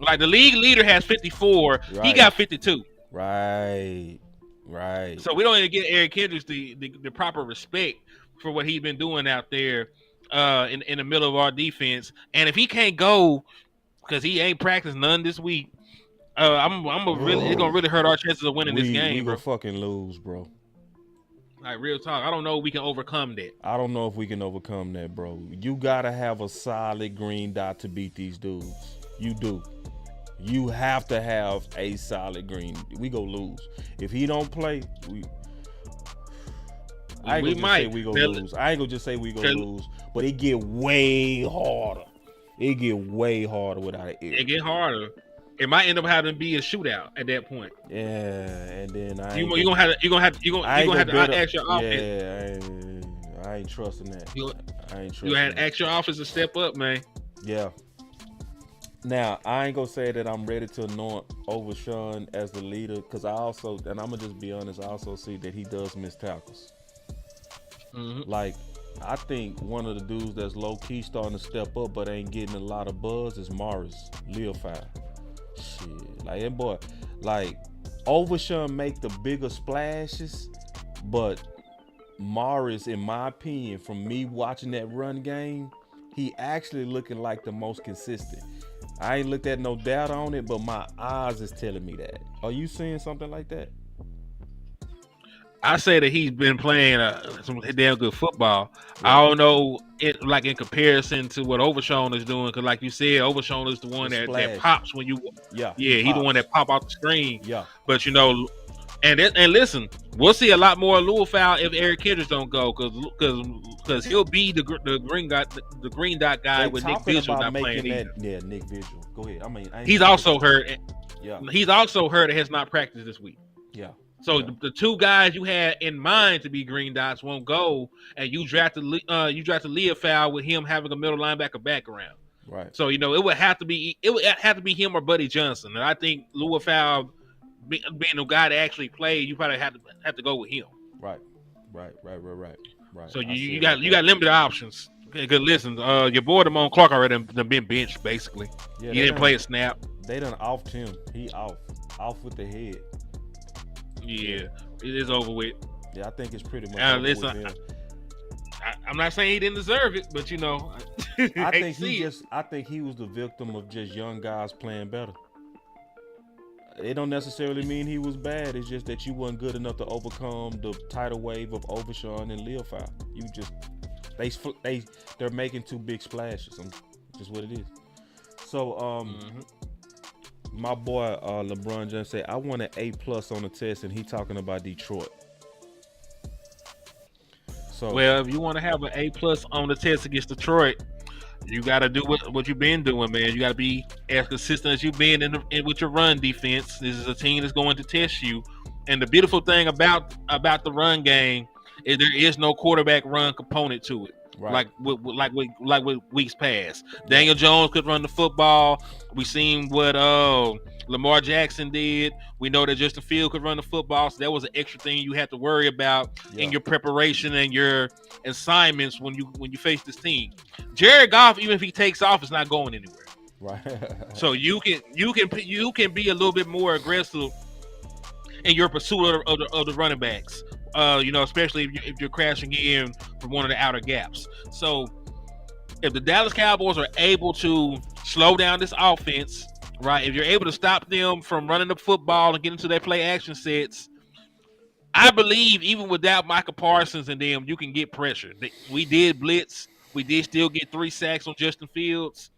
like the league leader has 54. Right. He got 52. Right. So we don't even give Eric Kendricks the proper respect for what he's been doing out there in the middle of our defense. And if he can't go because he ain't practiced none this week, it's gonna really hurt our chances of winning this game. We gonna fucking lose, bro. Like real talk, I don't know if we can overcome that. I don't know if we can overcome that, bro. You gotta have a solid green dot to beat these dudes. You do. You have to have a solid green. We go lose if he don't play. I ain't gonna just say we gonna lose, but it get way harder. It get way harder without an ear. It get harder. It might end up having to be a shootout at that point. Yeah, and then you're gonna have to ask your offense. Yeah, I ain't trusting that. You had to ask your offense to step up, man. Yeah. Now I ain't gonna say that I'm ready to anoint Overshawn as the leader because I'm gonna just be honest. I also see that he does miss tackles. Like, I think one of the dudes that's low key starting to step up but ain't getting a lot of buzz is Morris Leofile. Shit, like that boy, like Overshawn make the bigger splashes, but Morris, in my opinion, from me watching that run game, he actually looking like the most consistent. I ain't looked at no data on it, but my eyes is telling me that. Are you seeing something like that? I say that he's been playing some damn good football. Yeah. I don't know it like in comparison to what Overshawn is doing, because like you said, Overshawn is the one that pops when you he's the one that pop off the screen. Yeah. But you know, and listen, we'll see a lot more Leofile if Eric Kendricks don't go, because he'll be the green dot guy with Nick Vigil not playing either. Nick Vigil. Go ahead. He's also hurt. Yeah. He's also hurt and has not practiced this week. Yeah. So the two guys you had in mind to be green dots won't go, and you drafted Leofile with him having a middle linebacker background. Right. So you know it would have to be him or Buddy Johnson, and I think Leofile being the guy that actually played, you probably have to go with him. Right. So you got limited options. Okay, good. Listen, your boy Damone Clark already done been benched basically. Yeah, he didn't play a snap. They done offed him. He off with the head. Yeah, it is over with. Yeah, I think it's pretty much over with him. I'm not saying he didn't deserve it, but you know, I think he was the victim of just young guys playing better. It don't necessarily mean he was bad. It's just that you weren't good enough to overcome the tidal wave of Overshawn and Leofile. They're making too big splashes. Just what it is. So my boy LeBron James said I want an A+ on the test, and he talking about Detroit. So well, if you want to have an A+ on the test against Detroit, you got to do what you've been doing, man. You got to be as consistent as you've been with your run defense. This is a team that's going to test you. And the beautiful thing about the run game is there is no quarterback run component to it. Right. Like with weeks past. Daniel Jones could run the football. We seen what Lamar Jackson did. We know that Justin Fields could run the football. So that was an extra thing you had to worry about in your preparation and your assignments when you face this team. Jared Goff, even if he takes off, is not going anywhere. Right. So you can be a little bit more aggressive in your pursuit of the running backs. Especially if you're crashing in from one of the outer gaps. So if the Dallas Cowboys are able to slow down this offense, right, if you're able to stop them from running the football and get into their play action sets, I believe even without Micah Parsons and them, you can get pressure. We did blitz. We did still get 3 sacks on Justin Fields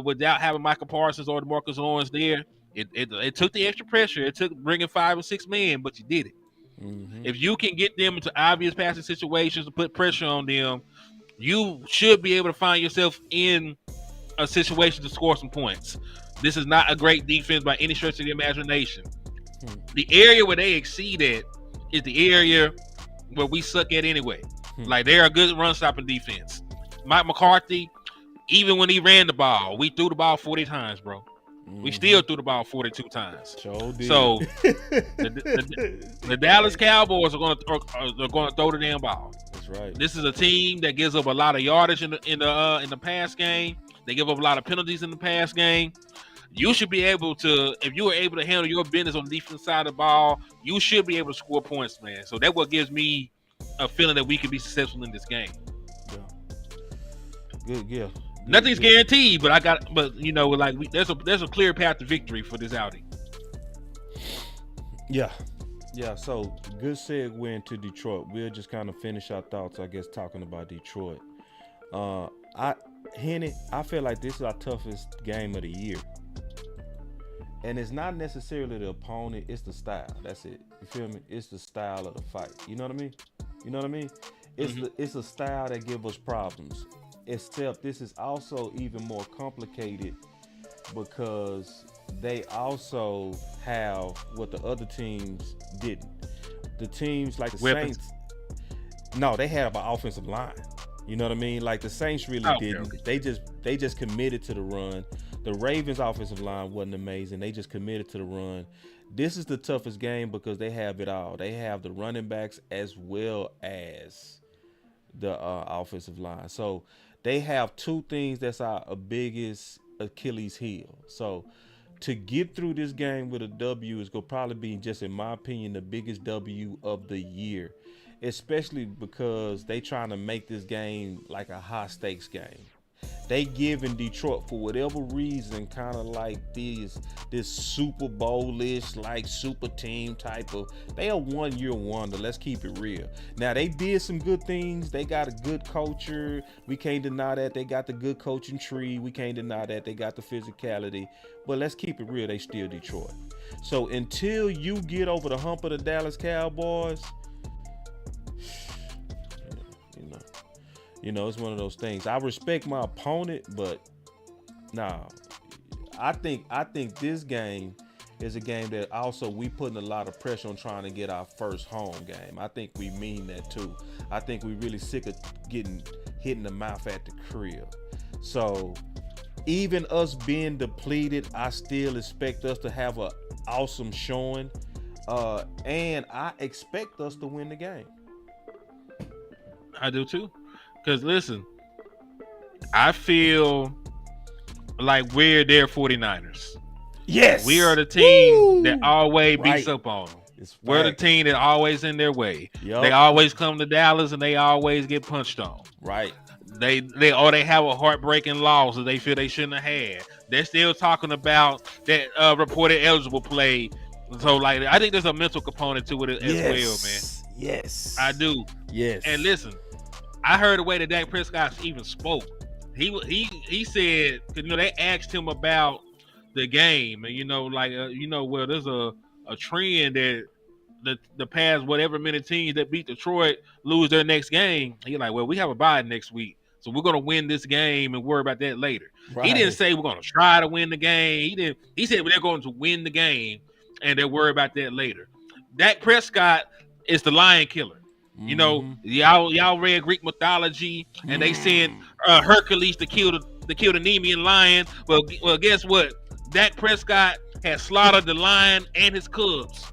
without having Micah Parsons or DeMarcus Lawrence there. It took the extra pressure. It took bringing 5 or 6 men, but you did it. Mm-hmm. If you can get them into obvious passing situations to put pressure on them, you should be able to find yourself in a situation to score some points. This is not a great defense by any stretch of the imagination. The area where they exceed at is the area where we suck at anyway. Like, they're a good run-stopping defense. Mike McCarthy, even when he ran the ball, we threw the ball 40 times, bro. We still threw the ball 42 times. Sure did. So the Dallas Cowboys are going to throw the damn ball. That's right. This is a team that gives up a lot of yardage in the pass game. They give up a lot of penalties in the pass game. You should be able to, if you are able to handle your business on the defense side of the ball, you should be able to score points, man. So that's what gives me a feeling that we can be successful in this game. Yeah. Good, yeah. Nothing's guaranteed, but there's a clear path to victory for this outing. Yeah. So good segue into Detroit. We'll just kind of finish our thoughts, I guess, talking about Detroit. Henny, I feel like this is our toughest game of the year, and it's not necessarily the opponent; it's the style. That's it. You feel me? It's the style of the fight. You know what I mean? It's a style that gives us problems. Except this is also even more complicated because they also have what the other teams didn't. The teams like the Saints, no, they have an offensive line. You know what I mean? Like the Saints really didn't. Okay. They just committed to the run. The Ravens' offensive line wasn't amazing. They just committed to the run. This is the toughest game because they have it all. They have the running backs as well as the offensive line. So they have 2 things that's our biggest Achilles heel. So to get through this game with a W is going to probably be, just in my opinion, the biggest W of the year, especially because they trying to make this game like a high stakes game. They giving Detroit, for whatever reason, kind of like this Super Bowl-ish, like super team type of. They a one-year wonder. Let's keep it real. Now they did some good things. They got a good culture. We can't deny that. They got the good coaching tree. We can't deny that. They got the physicality. But let's keep it real. They still Detroit. So until you get over the hump of the Dallas Cowboys, it's one of those things. I respect my opponent, but I think this game is a game that also we putting a lot of pressure on trying to get our first home game. I think we mean that too. I think we really sick of getting hit in the mouth at the crib. So even us being depleted, I still expect us to have an awesome showing. And I expect us to win the game. I do too. Because listen, I feel like we're their 49ers. Yes. We are the team that always beats up on them. We're the team that always in their way. Yep. They always come to Dallas and they always get punched on. Right. They have a heartbreaking loss that they feel they shouldn't have had. They're still talking about that reported eligible play. So like I think there's a mental component to it as well, man. Yes. I do. Yes. And listen, I heard the way that Dak Prescott even spoke. he said, cause they asked him about the game, and well, there's a trend that the past whatever many teams that beat Detroit lose their next game. He's like, well, we have a bye next week, so we're gonna win this game and worry about that later. Right. He didn't say we're gonna try to win the game. He said they're going to win the game and they'll worry about that later. Dak Prescott is the lion killer. Y'all read Greek mythology, and they sent Hercules to kill the Nemean lion. Well, guess what? Dak Prescott has slaughtered the lion and his cubs.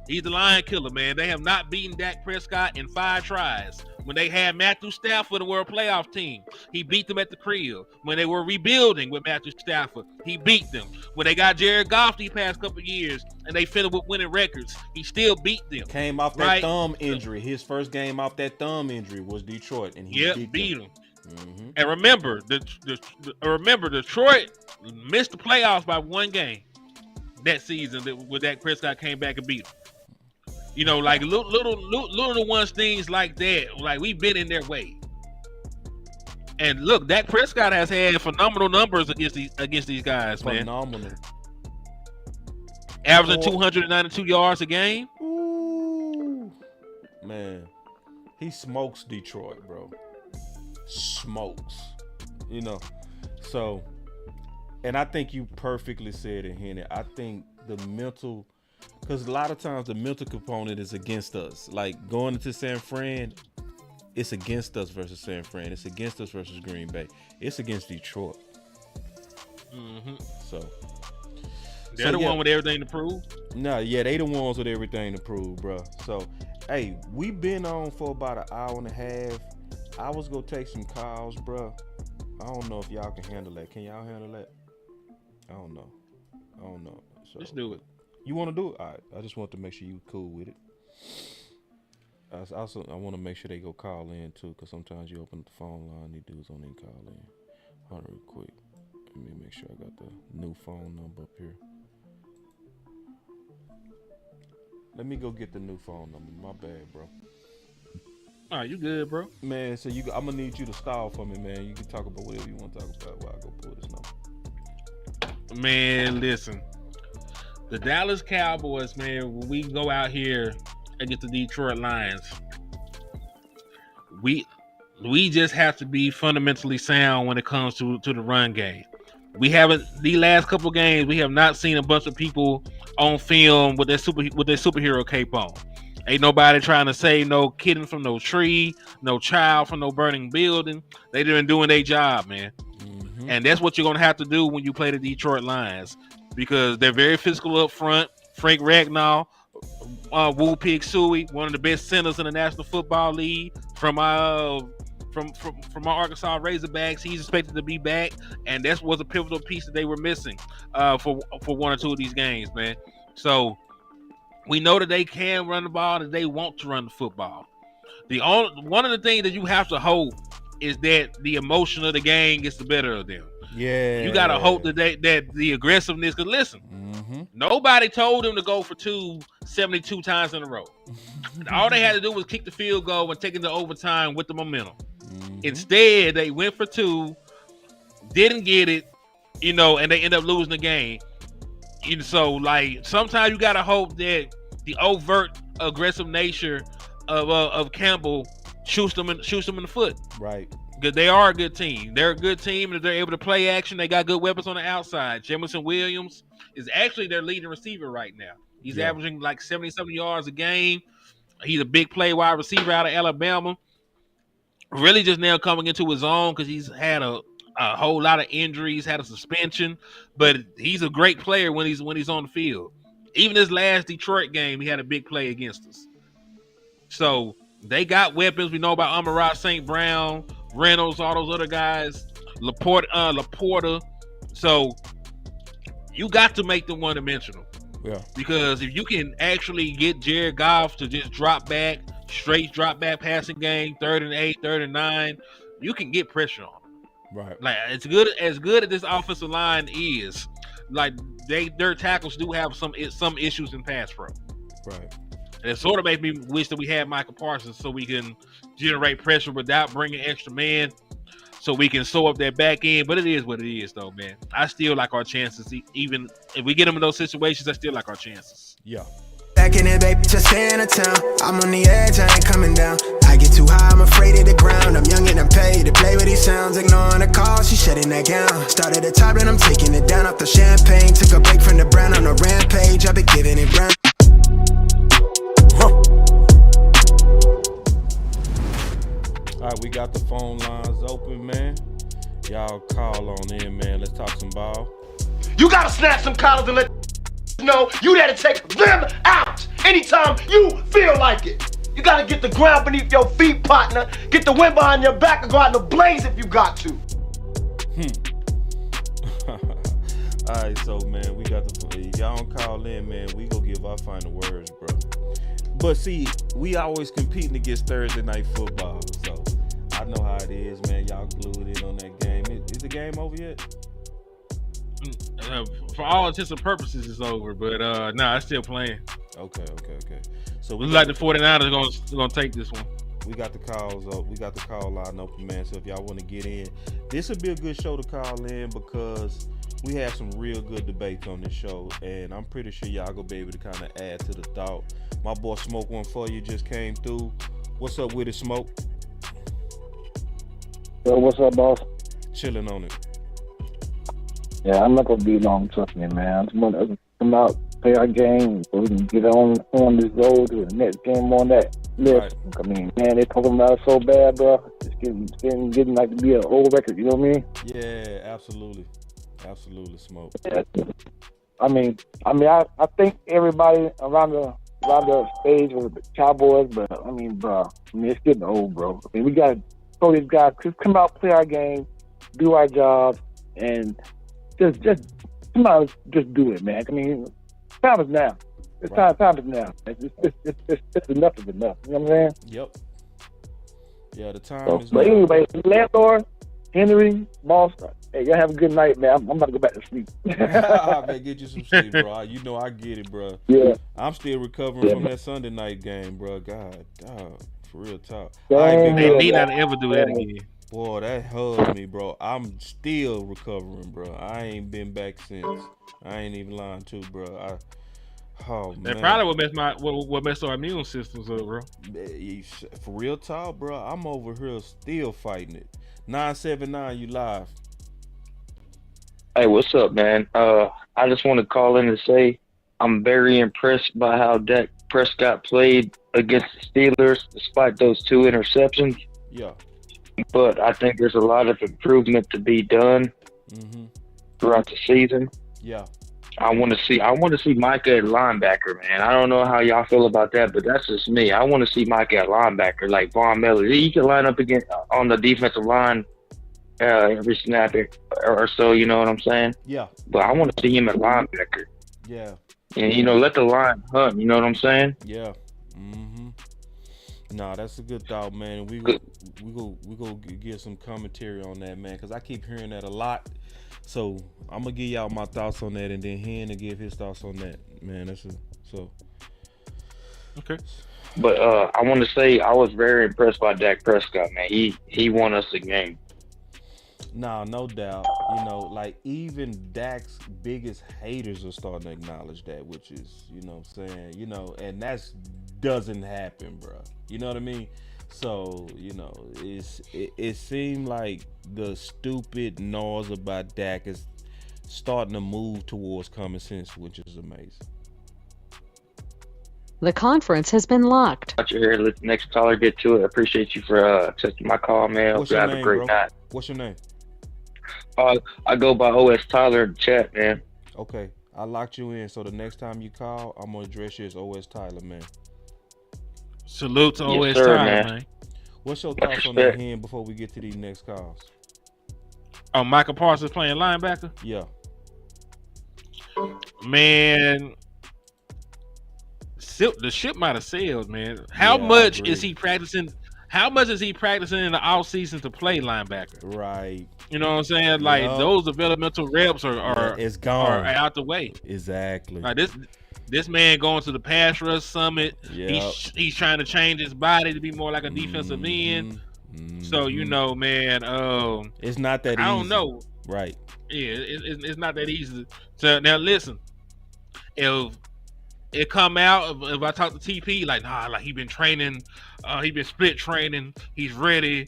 He's the lion killer, man. They have not beaten Dak Prescott in 5 tries. When they had Matthew Stafford, the World Playoff team, he beat them at the crib. When they were rebuilding with Matthew Stafford, he beat them. When they got Jared Goff these past couple of years and they finished with winning records, he still beat them. Came off that thumb injury. His first game off that thumb injury was Detroit, and he beat them. And remember, Detroit missed the playoffs by 1 game that season when Dak Prescott came back and beat them. Like little ones, things like that. Like, we've been in their way. And look, Dak Prescott has had phenomenal numbers against these guys, man. Phenomenal. Averaging 292 yards a game. Ooh, man, he smokes Detroit, bro. Smokes. So, and I think you perfectly said it, Henny. I think the mental. Because a lot of times the mental component is against us. Like, going into San Fran, it's against us versus San Fran. It's against us versus Green Bay. It's against Detroit. So they're the one with everything to prove. They the ones with everything to prove, bro. So, hey, we've been on for about an hour and a half. I was gonna take some calls, bro. I don't know if y'all can handle that. Can y'all handle that? I don't know. So, let's do it. You want to do it? All right. I just want to make sure you cool with it. I want to make sure they go call in too, because sometimes you open up the phone line, these dudes don't even call in. Hold on real quick. Let me make sure I got the new phone number up here. Let me go get the new phone number. My bad, bro. All right, you good, bro? Man, so I'm gonna need you to stall for me, man. You can talk about whatever you want to talk about while I go pull this number. Man, listen. The Dallas Cowboys, man, when we go out here against the Detroit Lions, we just have to be fundamentally sound when it comes to the run game. We haven't, the last couple of games, we have not seen a bunch of people on film with their superhero cape on. Ain't nobody trying to save no kitten from no tree, no child from no burning building. They been doing their job, man. And that's what you're gonna have to do when you play the Detroit Lions. Because they're very physical up front. Frank Ragnow, Woo Pig Sooie, one of the best centers in the National Football League from our Arkansas Razorbacks. He's expected to be back, and that was a pivotal piece that they were missing for 1 or 2 of these games, man. So we know that they can run the ball, and they want to run the football. One of the things that you have to hope is that the emotion of the game gets the better of them. Yeah, you gotta hope that the aggressiveness. Cause listen, nobody told them to go for 72 times in a row. All they had to do was kick the field goal and take it to overtime with the momentum. Instead, they went for 2, didn't get it, and they end up losing the game. So, like, sometimes you gotta hope that the overt aggressive nature of Campbell shoots them in the foot. Right. Because they are a good team. They're a good team, and if they're able to play action, they got good weapons on the outside. Jamison Williams is actually their leading receiver right now. He's averaging like 70-something yards a game. He's a big play wide receiver out of Alabama. Really just now coming into his own because he's had a whole lot of injuries, had a suspension, but he's a great player when he's on the field. Even this last Detroit game, he had a big play against us. So they got weapons. We know about Amon-Ra St. Brown, Reynolds, all those other guys, Laporta. So you got to make them one-dimensional. Yeah. Because if you can actually get Jared Goff to just straight drop back passing game, 3rd and 8, 3rd and 9, you can get pressure on them. Right. Like as good as this offensive line is, like their tackles do have some issues in pass pro. Right. And it sort of makes me wish that we had Michael Parsons so we can generate pressure without bringing extra man. so we can sew up that back end. But it is what it is, though, man. I still like our chances. Even if we get them in those situations, I still like our chances. Yeah. Back in it, baby, just stay in the town. I'm on the edge, I ain't coming down. I get too high, I'm afraid of the ground. I'm young and I'm paid to play with these sounds. Ignoring the call, she shutting that gown. Started the top and I'm taking it down off the champagne. Took a break from the brown on a rampage. I've been giving it brown. All right, we got the phone lines open, man. Y'all call on in, man. Let's talk some ball. You gotta snap some collars and let know you there to take them out anytime you feel like it. You gotta get the ground beneath your feet, partner. Get the wind behind your back and go out in the blaze if you got to. All right, so man, we got the y'all don't call in, man. We go give our final words, bro. But see, we always competing against Thursday night football, so I know how it is, man. Y'all glued in on that game. Is the game over yet? For all intents and purposes, it's over. But nah, it's still playing. Okay. So we like the 49ers gonna take this one. We got the calls up. We got the call line open, man. So if y'all want to get in, this would be a good show to call in because we have some real good debates on this show, and I'm pretty sure y'all gonna be able to kind of add to the thought. My boy Smoke One For You just came through. What's up with it, Smoke? Yo, what's up, boss? Chilling on it. Yeah, I'm not gonna be long, trust me, man. I just want to come out, play our game, so we can get on this road to the next game on that list. Right. I mean, man, they talking about it so bad, bro. It's getting like to be an old record. You know what I mean? Yeah, absolutely, Smoke. Yeah. I mean, I think everybody around the stage was the Cowboys, but I mean, bro, it's getting old, bro. I mean, we gotta throw these guys, just come out, play our game, do our job, and just come out, just do it, man. I mean, time is now. It's right. Time is now. It's enough is enough. You know what I'm saying? Yep. Yeah, the time is now. But anyway, Landlord, Henry, boss, hey, y'all have a good night, man. I'm about to go back to sleep. Man, get you some sleep, bro. You know I get it, bro. Yeah. I'm still recovering from that Sunday night game, bro. God, for real talk. They need not ever do that again. Boy, that hugged me, bro. I'm still recovering, bro. I ain't been back since. I ain't even lying too, bro. That probably what messed our immune systems up, bro. For real talk, bro. I'm over here still fighting it. 979, you live. Hey, what's up, man? I just want to call in and say I'm very impressed by how Dak Prescott played against the Steelers, despite those 2 interceptions. Yeah. But I think there's a lot of improvement to be done throughout the season. Yeah. I want to see Micah at linebacker, man. I don't know how y'all feel about that, but that's just me. I want to see Micah at linebacker, like Von Miller. He can line up against on the defensive line every snap or so. You know what I'm saying? Yeah. But I want to see him at linebacker. Yeah. And let the line hunt. You know what I'm saying? Yeah. Nah, that's a good thought, man. We go get some commentary on that, man, because I keep hearing that a lot. So I'm gonna give y'all my thoughts on that, and then Henny give his thoughts on that, man. Okay. But I want to say I was very impressed by Dak Prescott, man. He won us the game. Nah, no doubt. Like even Dak's biggest haters are starting to acknowledge that, which is, saying, and that's doesn't happen, bro. You know what I mean? So, it seemed like the stupid noise about Dak is starting to move towards common sense, which is amazing. The conference has been locked. Got you here. Let the next caller get to it. I appreciate you for taking my call, man. Hope you have a great night. What's your name? I go by OS Tyler in the chat, man. Okay. I locked you in, so the next time you call, I'm going to address you as OS Tyler, man. Salute to OS Tyler, man. What's your thoughts on that hand before we get to these next calls? Oh, Michael Parsons playing linebacker? Yeah. Man, the ship might have sailed, man. How much is he practicing? How much is he practicing in the off season to play linebacker? Right. You know what I'm saying? Like those developmental reps are it's gone. Are out the way. Exactly. Like this man going to the pass rush summit. He's trying to change his body to be more like a defensive end. So man, it's not that easy. I don't know. Right. Yeah, it's not that easy. So now listen, if it come out, if I talk to TP, like he been training, he been split training, he's ready.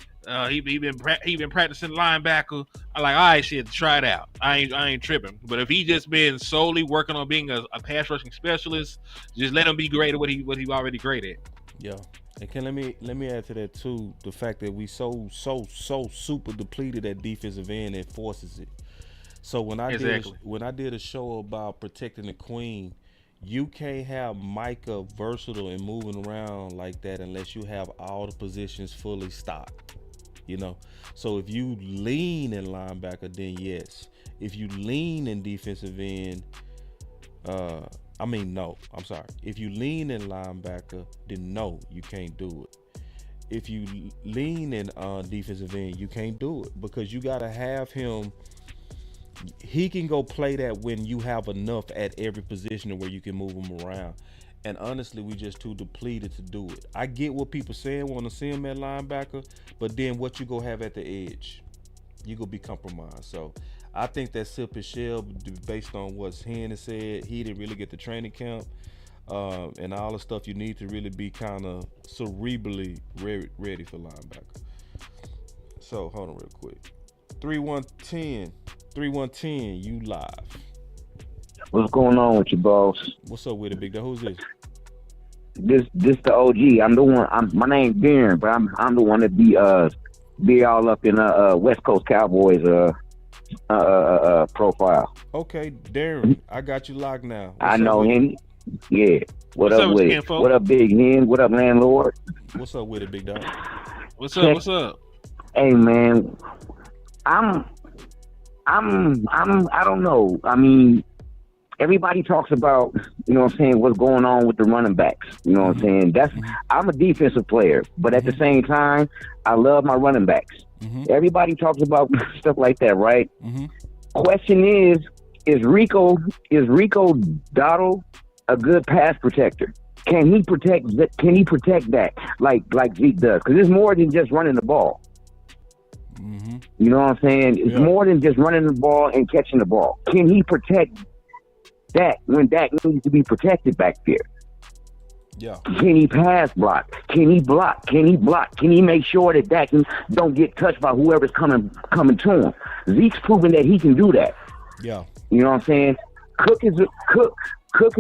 He been practicing linebacker. I like, all right, shit, try it out. I ain't tripping. But if he just been solely working on being a pass rushing specialist, just let him be great at what he already great at. Yeah. And let me add to that too, the fact that we so super depleted at defensive end, it forces it. So when I did a show about protecting the queen, you can't have Micah versatile and moving around like that unless you have all the positions fully stocked. So if you lean in linebacker, then yes. If you lean in defensive end, if you lean in linebacker, then no, you can't do it. If you lean in defensive end, you can't do it because you got to have him. He can go play that when you have enough at every position where you can move him around. And honestly, we just too depleted to do it. I get what people saying, want to see him at linebacker, but then what you go have at the edge? You go be compromised. So I think that Sip and Shell, based on what Henny said, he didn't really get the training camp and all the stuff you need to really be kind of cerebrally ready for linebacker. So hold on real quick. 3110, you live. What's going on with you, boss? What's up with it, big dog? Who's this? This the OG. I'm the one. My name's Darren, but I'm the one that be all up in West Coast Cowboys profile. Okay, Darren, I got you locked now. I know Henny. Yeah. What up with it? What up, Big Hen? What up, Landlord? What's up with it, big dog? What's up? Hey, man. I don't know. I mean, everybody talks about, what's going on with the running backs. You know what I'm saying? I'm a defensive player, but at the same time, I love my running backs. Everybody talks about stuff like that, right? Question is Rico Dottle a good pass protector? Can he protect that like Zeke does? Because it's more than just running the ball. You know what I'm saying? It's more than just running the ball and catching the ball. Can he protect that when that needs to be protected back there? Yeah. Can he pass block? Can he block? Can he make sure that don't get touched by whoever's coming to him? Zeke's proven that he can do that. Yeah. You know what I'm saying? Cook is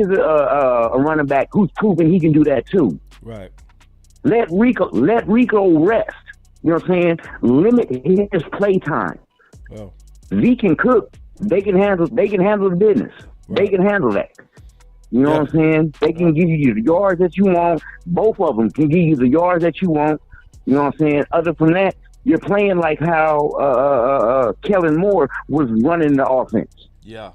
a running back who's proven he can do that too. Right. Let Rico rest. You know what I'm saying? Limit his play time. Well, Zeke and Cook, they can handle the business. Right. They can handle that. You know what I'm saying? They can give you the yards that you want. Both of them can give you the yards that you want. You know what I'm saying? Other than that, you're playing like how Kellen Moore was running the offense. Yeah.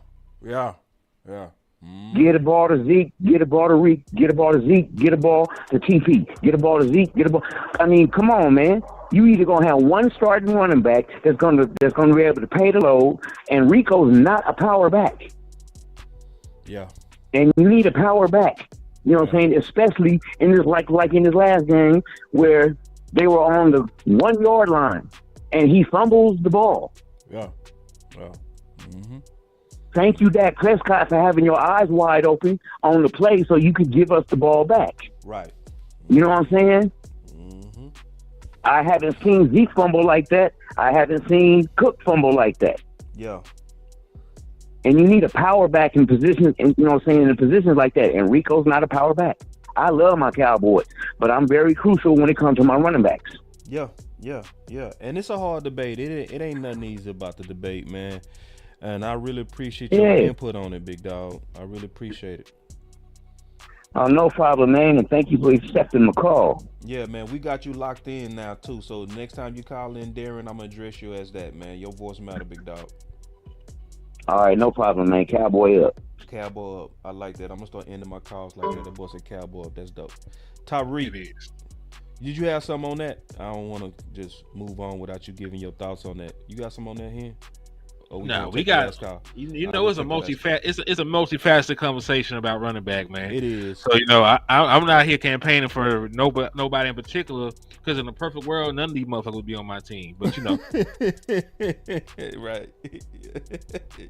Get a ball to Zeke, get a ball to Reek, get a ball to Zeke, get a ball to TP, get a ball to Zeke, get a ball. I mean, come on, man. You either gonna have one starting running back that's gonna be able to pay the load, and Rico's not a power back. Yeah. And you need a power back. You know what I'm saying? Especially in this like in his last game where they were on the 1 yard line and he fumbles the ball. Yeah. Thank you, Dak Prescott, for having your eyes wide open on the play so you could give us the ball back. Right. You know what I'm saying? I haven't seen Zeke fumble like that. I haven't seen Cook fumble like that. Yeah. And you need a power back in positions, you know what I'm saying, in positions like that. And Rico's not a power back. I love my Cowboys, but I'm very crucial when it comes to my running backs. Yeah. And it's a hard debate. It ain't nothing easy about the debate, man. And I really appreciate your input on it, big dog. I really appreciate it. No problem, man, and thank you for accepting my call. Yeah, man, we got you locked in now, too. So next time you call in, Darren, I'm going to address you as that, man. Your voice matter, big dog. All right, no problem, man. Cowboy up. Cowboy up. I like that. I'm going to start ending my calls like that. The boy said cowboy up. That's dope. Tyreek, did you have something on that? I don't want to just move on without you giving your thoughts on that. You got something on that here? No, we got. It's a multifaceted conversation about running back, man. It is. So I'm not here campaigning for nobody in particular, because in the perfect world, none of these motherfuckers would be on my team. But right?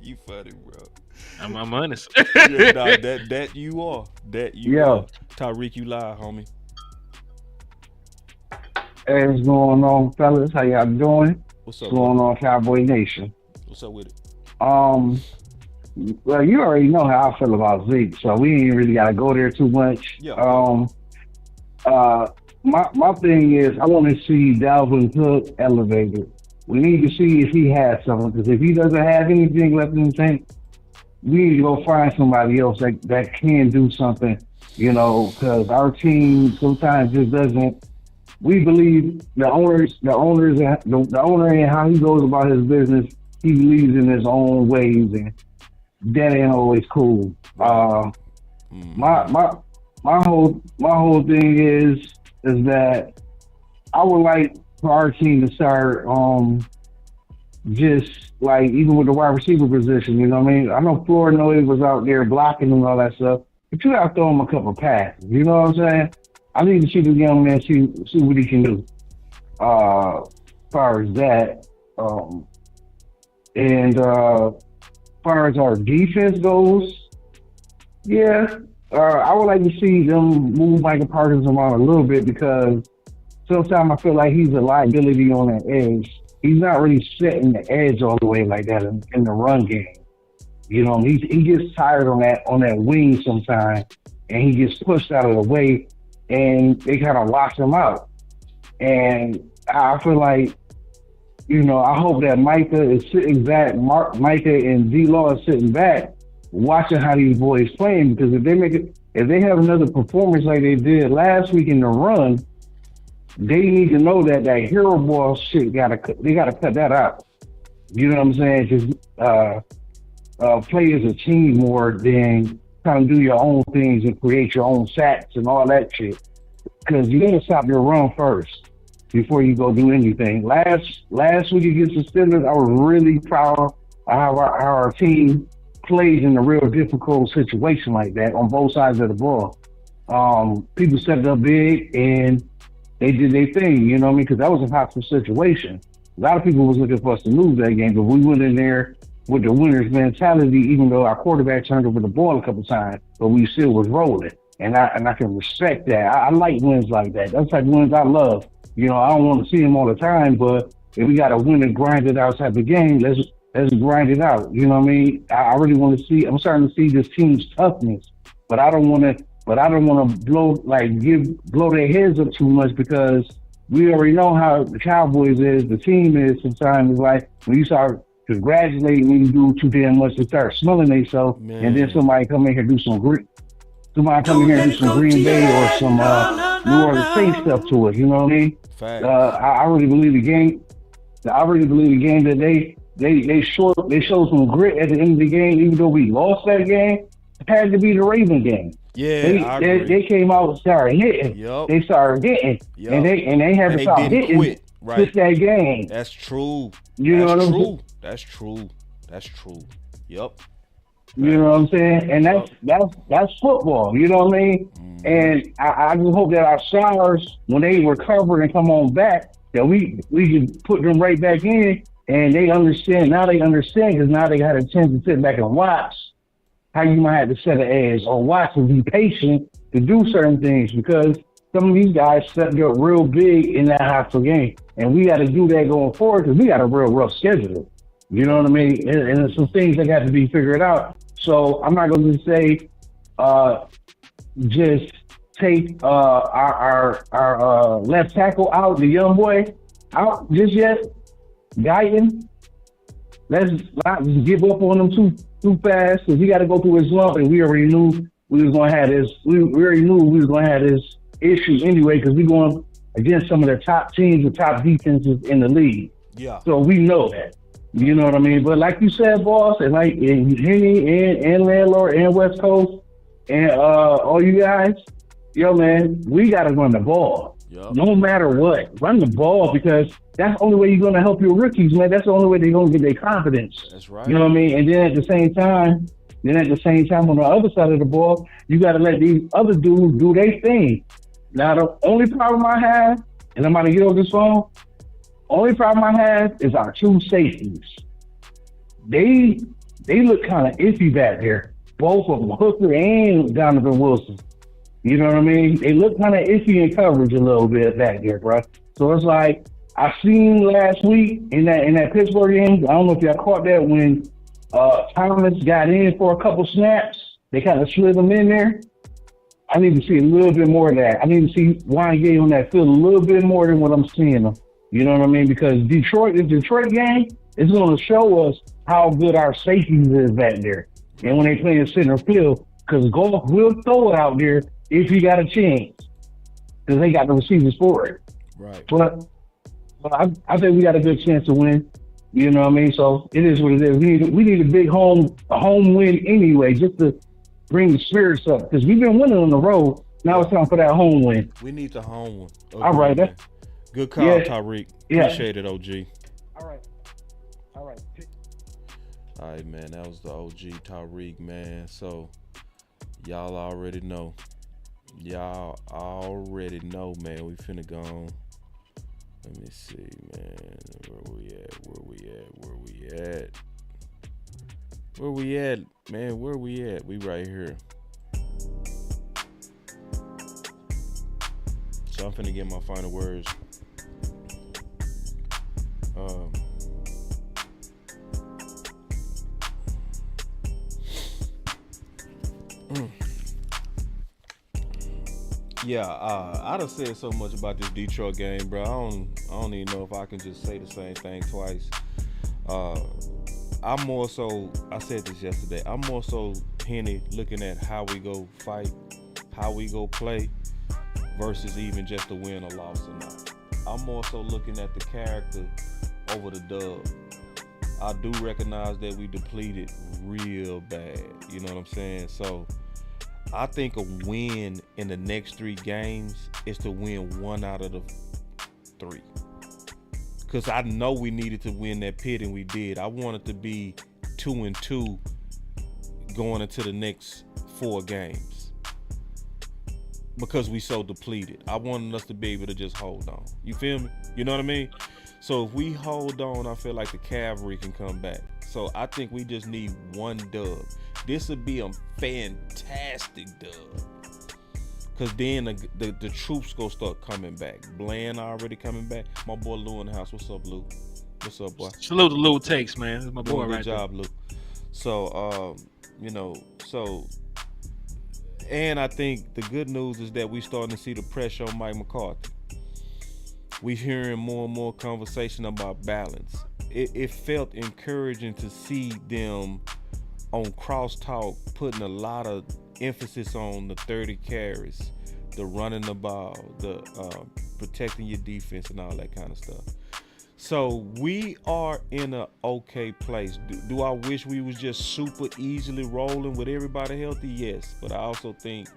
You funny, bro. I'm honest. That you are. Tyreek, you lie, homie. Hey, what's going on, fellas? How y'all doing? What's up? What's going on, Cowboy Nation? What's up with it? Well, you already know how I feel about Zeke, so we ain't really got to go there too much. Yeah. My thing is, I want to see Dalvin Cook elevated. We need to see if he has something, because if he doesn't have anything left in the tank, we need to go find somebody else that can do something, because our team sometimes just doesn't. We believe the owner and how he goes about his business, he believes in his own ways, and that ain't always cool. My whole thing is that I would like for our team to start just like even with the wide receiver position, you know what I mean? I know Flournoy was out there blocking and all that stuff, but you got to throw him a couple passes. You know what I'm saying? I need to see the young man see what he can do. As far as that, and as far as our defense goes, I would like to see them move Michael Parsons around a little bit, because sometimes I feel like he's a liability on that edge. He's not really setting the edge all the way like that in the run game. He gets tired on that wing sometimes, and he gets pushed out of the way, and they kind of lock him out. And I feel like, I hope that Micah is sitting back, Micah and D-Law is sitting back, watching how these boys playing, because if they have another performance like they did last week in the run, they need to know that hero ball shit they gotta cut that out. You know what I'm saying? Just play as a team more than trying to do your own things and create your own sacks and all that shit. Because you gotta stop your run first before you go do anything. Last week against the Steelers, I was really proud of how our team plays in a real difficult situation like that on both sides of the ball. People stepped up big and they did their thing, you know what I mean? Because that was a hostile situation. A lot of people was looking for us to lose that game, but we went in there with the winner's mentality, even though our quarterback turned over the ball a couple times, but we still was rolling. And I can respect that. I like wins like that. That's like wins I love. I don't want to see them all the time, but if we got to win and grind it out type of game, let's grind it out. You know what I mean? I really want to see. I'm starting to see this team's toughness, but I don't want to blow their heads up too much, because we already know how the Cowboys is. The team is sometimes like when you start congratulating when you do too damn much, they start smelling themselves, and then somebody come in here and do some Green Bay or some New Orleans Saints stuff to it. You know what I mean? I really believe the game. I really believe the game that they showed some grit at the end of the game, even though we lost that game. It had to be the Raven game. Yeah, they came out and started hitting. Yep. They started hitting, and they had to stop hitting quit. Right. Just that game. That's true. You know what I'm saying? That's true. Yep. You know what I'm saying? And that's football. You know what I mean? And I just hope that our stars, when they recover and come on back, that we can put them right back in, and they understand. Now they understand, because now they got a chance to sit back and watch how you might have to set an edge, or watch and be patient to do certain things, because some of these guys stepped up real big in that hostile game, and we got to do that going forward, because we got a real rough schedule. You know what I mean? And there's some things that got to be figured out. So I'm not going to say just take our left tackle out, the young boy out just yet. Guyton, let's not just give up on him too fast, because he got to go through his lump, and we already knew we was going to have this. We already knew we was going to have this issue anyway, because we going against some of the top teams with top defenses in the league. Yeah. So we know that. You know what I mean? But like you said, boss, and like Henny and Landlord and West Coast and all you guys, yo man, we gotta run the ball. No matter what, run the ball because that's the only way you're going to help your rookies, man. That's the only way they're going to get their confidence. That's right. You know what I mean? And then at the same time, on the other side of the ball, you got to let these other dudes do their thing. Now, the only problem I have, and I'm about to get on this phone, only problem I have is our two safeties. They look kind of iffy back there. Both of them, Hooker and Donovan Wilson. You know what I mean? They look kind of iffy in coverage a little bit back there, bro. So it's like I seen last week in that Pittsburgh game. I don't know if y'all caught that when Thomas got in for a couple snaps. They kind of slid him in there. I need to see a little bit more of that. I need to see Wanye on that field a little bit more than what I'm seeing them. You know what I mean? Because the Detroit game is going to show us how good our safeties is back there. And when they play in center field, because Goff will throw it out there if he got a chance, because they got the receivers for it. Right. But I think we got a good chance to win. You know what I mean? So it is what it is. We need a big home win anyway, just to bring the spirits up. Because we've been winning on the road. Now it's time for that home win. We need the home one. Okay, all right. Good call, Tyreek. Appreciate it, OG. All right. All right, man. That was the OG Tyreek, man. So y'all already know. Man. We finna go on. Let me see, man. Where we at, man? Where we at? We right here. So I'm finna get my final words. I done said so much about this Detroit game, bro. I don't even know if I can just say the same thing twice. I'm more so, I said this yesterday, I'm more so, Henny, looking at how we go fight, how we go play, versus even just the win or loss or not. I'm more so looking at the character over the dub. I do recognize that we depleted real bad. You know what I'm saying? So I think a win in the next 3 games is to win 1 out of the 3. Because I know we needed to win that pit, and we did. I wanted to be 2-2 going into the next 4 games because we so depleted. I wanted us to be able to just hold on. You feel me? You know what I mean? So if we hold on, I feel like the cavalry can come back. So I think we just need 1 dub. This would be a fantastic dub. Because then the troops go start coming back. Bland already coming back. My boy Lou in the house. What's up, Lou? What's up, boy? Salute to Lou Takes, man. That's my boy, good right job, there. Lou. So, and I think the good news is that we starting to see the pressure on Mike McCarthy. We hearing more and more conversation about balance. It felt encouraging to see them on Crosstalk putting a lot of emphasis on the 30 carries, the running the ball, the protecting your defense and all that kind of stuff. So we are in a okay place. Do I wish we was just super easily rolling with everybody healthy? Yes, but I also think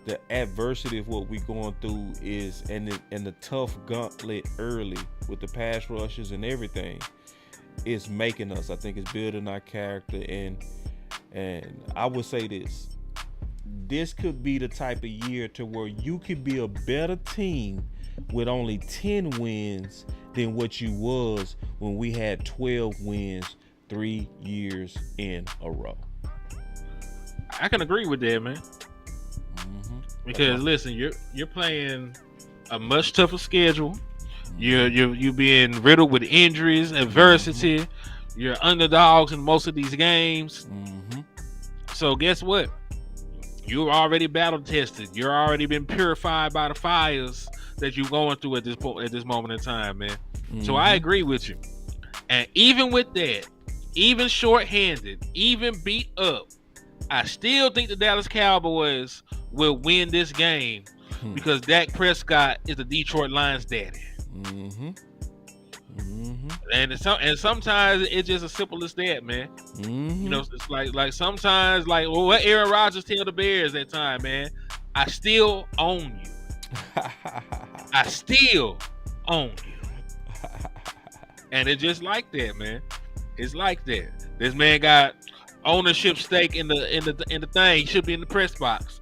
the adversity of what we going through is and the tough gauntlet early with the pass rushes and everything is making us. I think it's building our character, and I would say this could be the type of year to where you could be a better team with only 10 wins than what you was when we had 12 wins 3 years in a row. I can agree with that, man. Because listen, you're playing a much tougher schedule. You're being riddled with injuries, adversity. You're underdogs in most of these games. So guess what? You're already battle tested. You're already been purified by the fires that you're going through at this moment in time, man. So I agree with you. And even with that, even shorthanded, even beat up, I still think the Dallas Cowboys will win this game because Dak Prescott is the Detroit Lions daddy. And sometimes it's just as simple as that, man. You know, it's like sometimes what Aaron Rodgers tell the Bears that time, man, I still own you. I still own you. And it's just like that, man. It's like that. This man got ownership stake in the thing. He should be in the press box.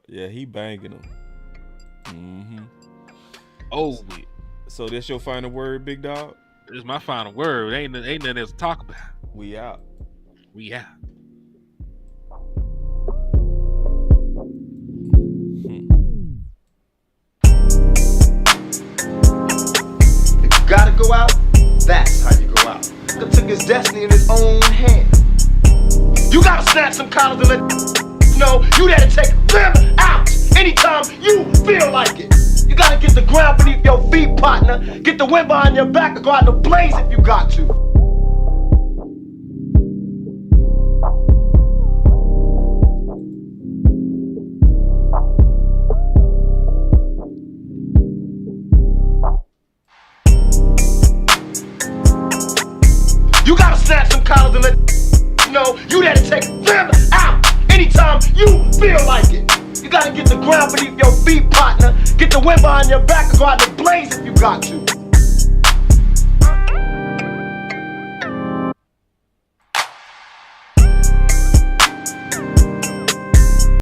Yeah, he banging him. Mm-hmm. Oh, so that's your final word, big dog? This is my final word. Ain't nothing else to talk about. We out. We out. If you gotta go out, that's how you go out. God took his destiny in his own hand. You gotta snatch some collars and let know you there to take them out anytime you feel like it. You gotta get the ground beneath your feet, partner. Get the wind behind your back and go out in the blaze if you got to. You gotta snatch some collars and let know you there to take them out anytime you feel like it. You gotta get the ground beneath your feet, partner. Get the wind behind your back and go out in the blaze if you got to.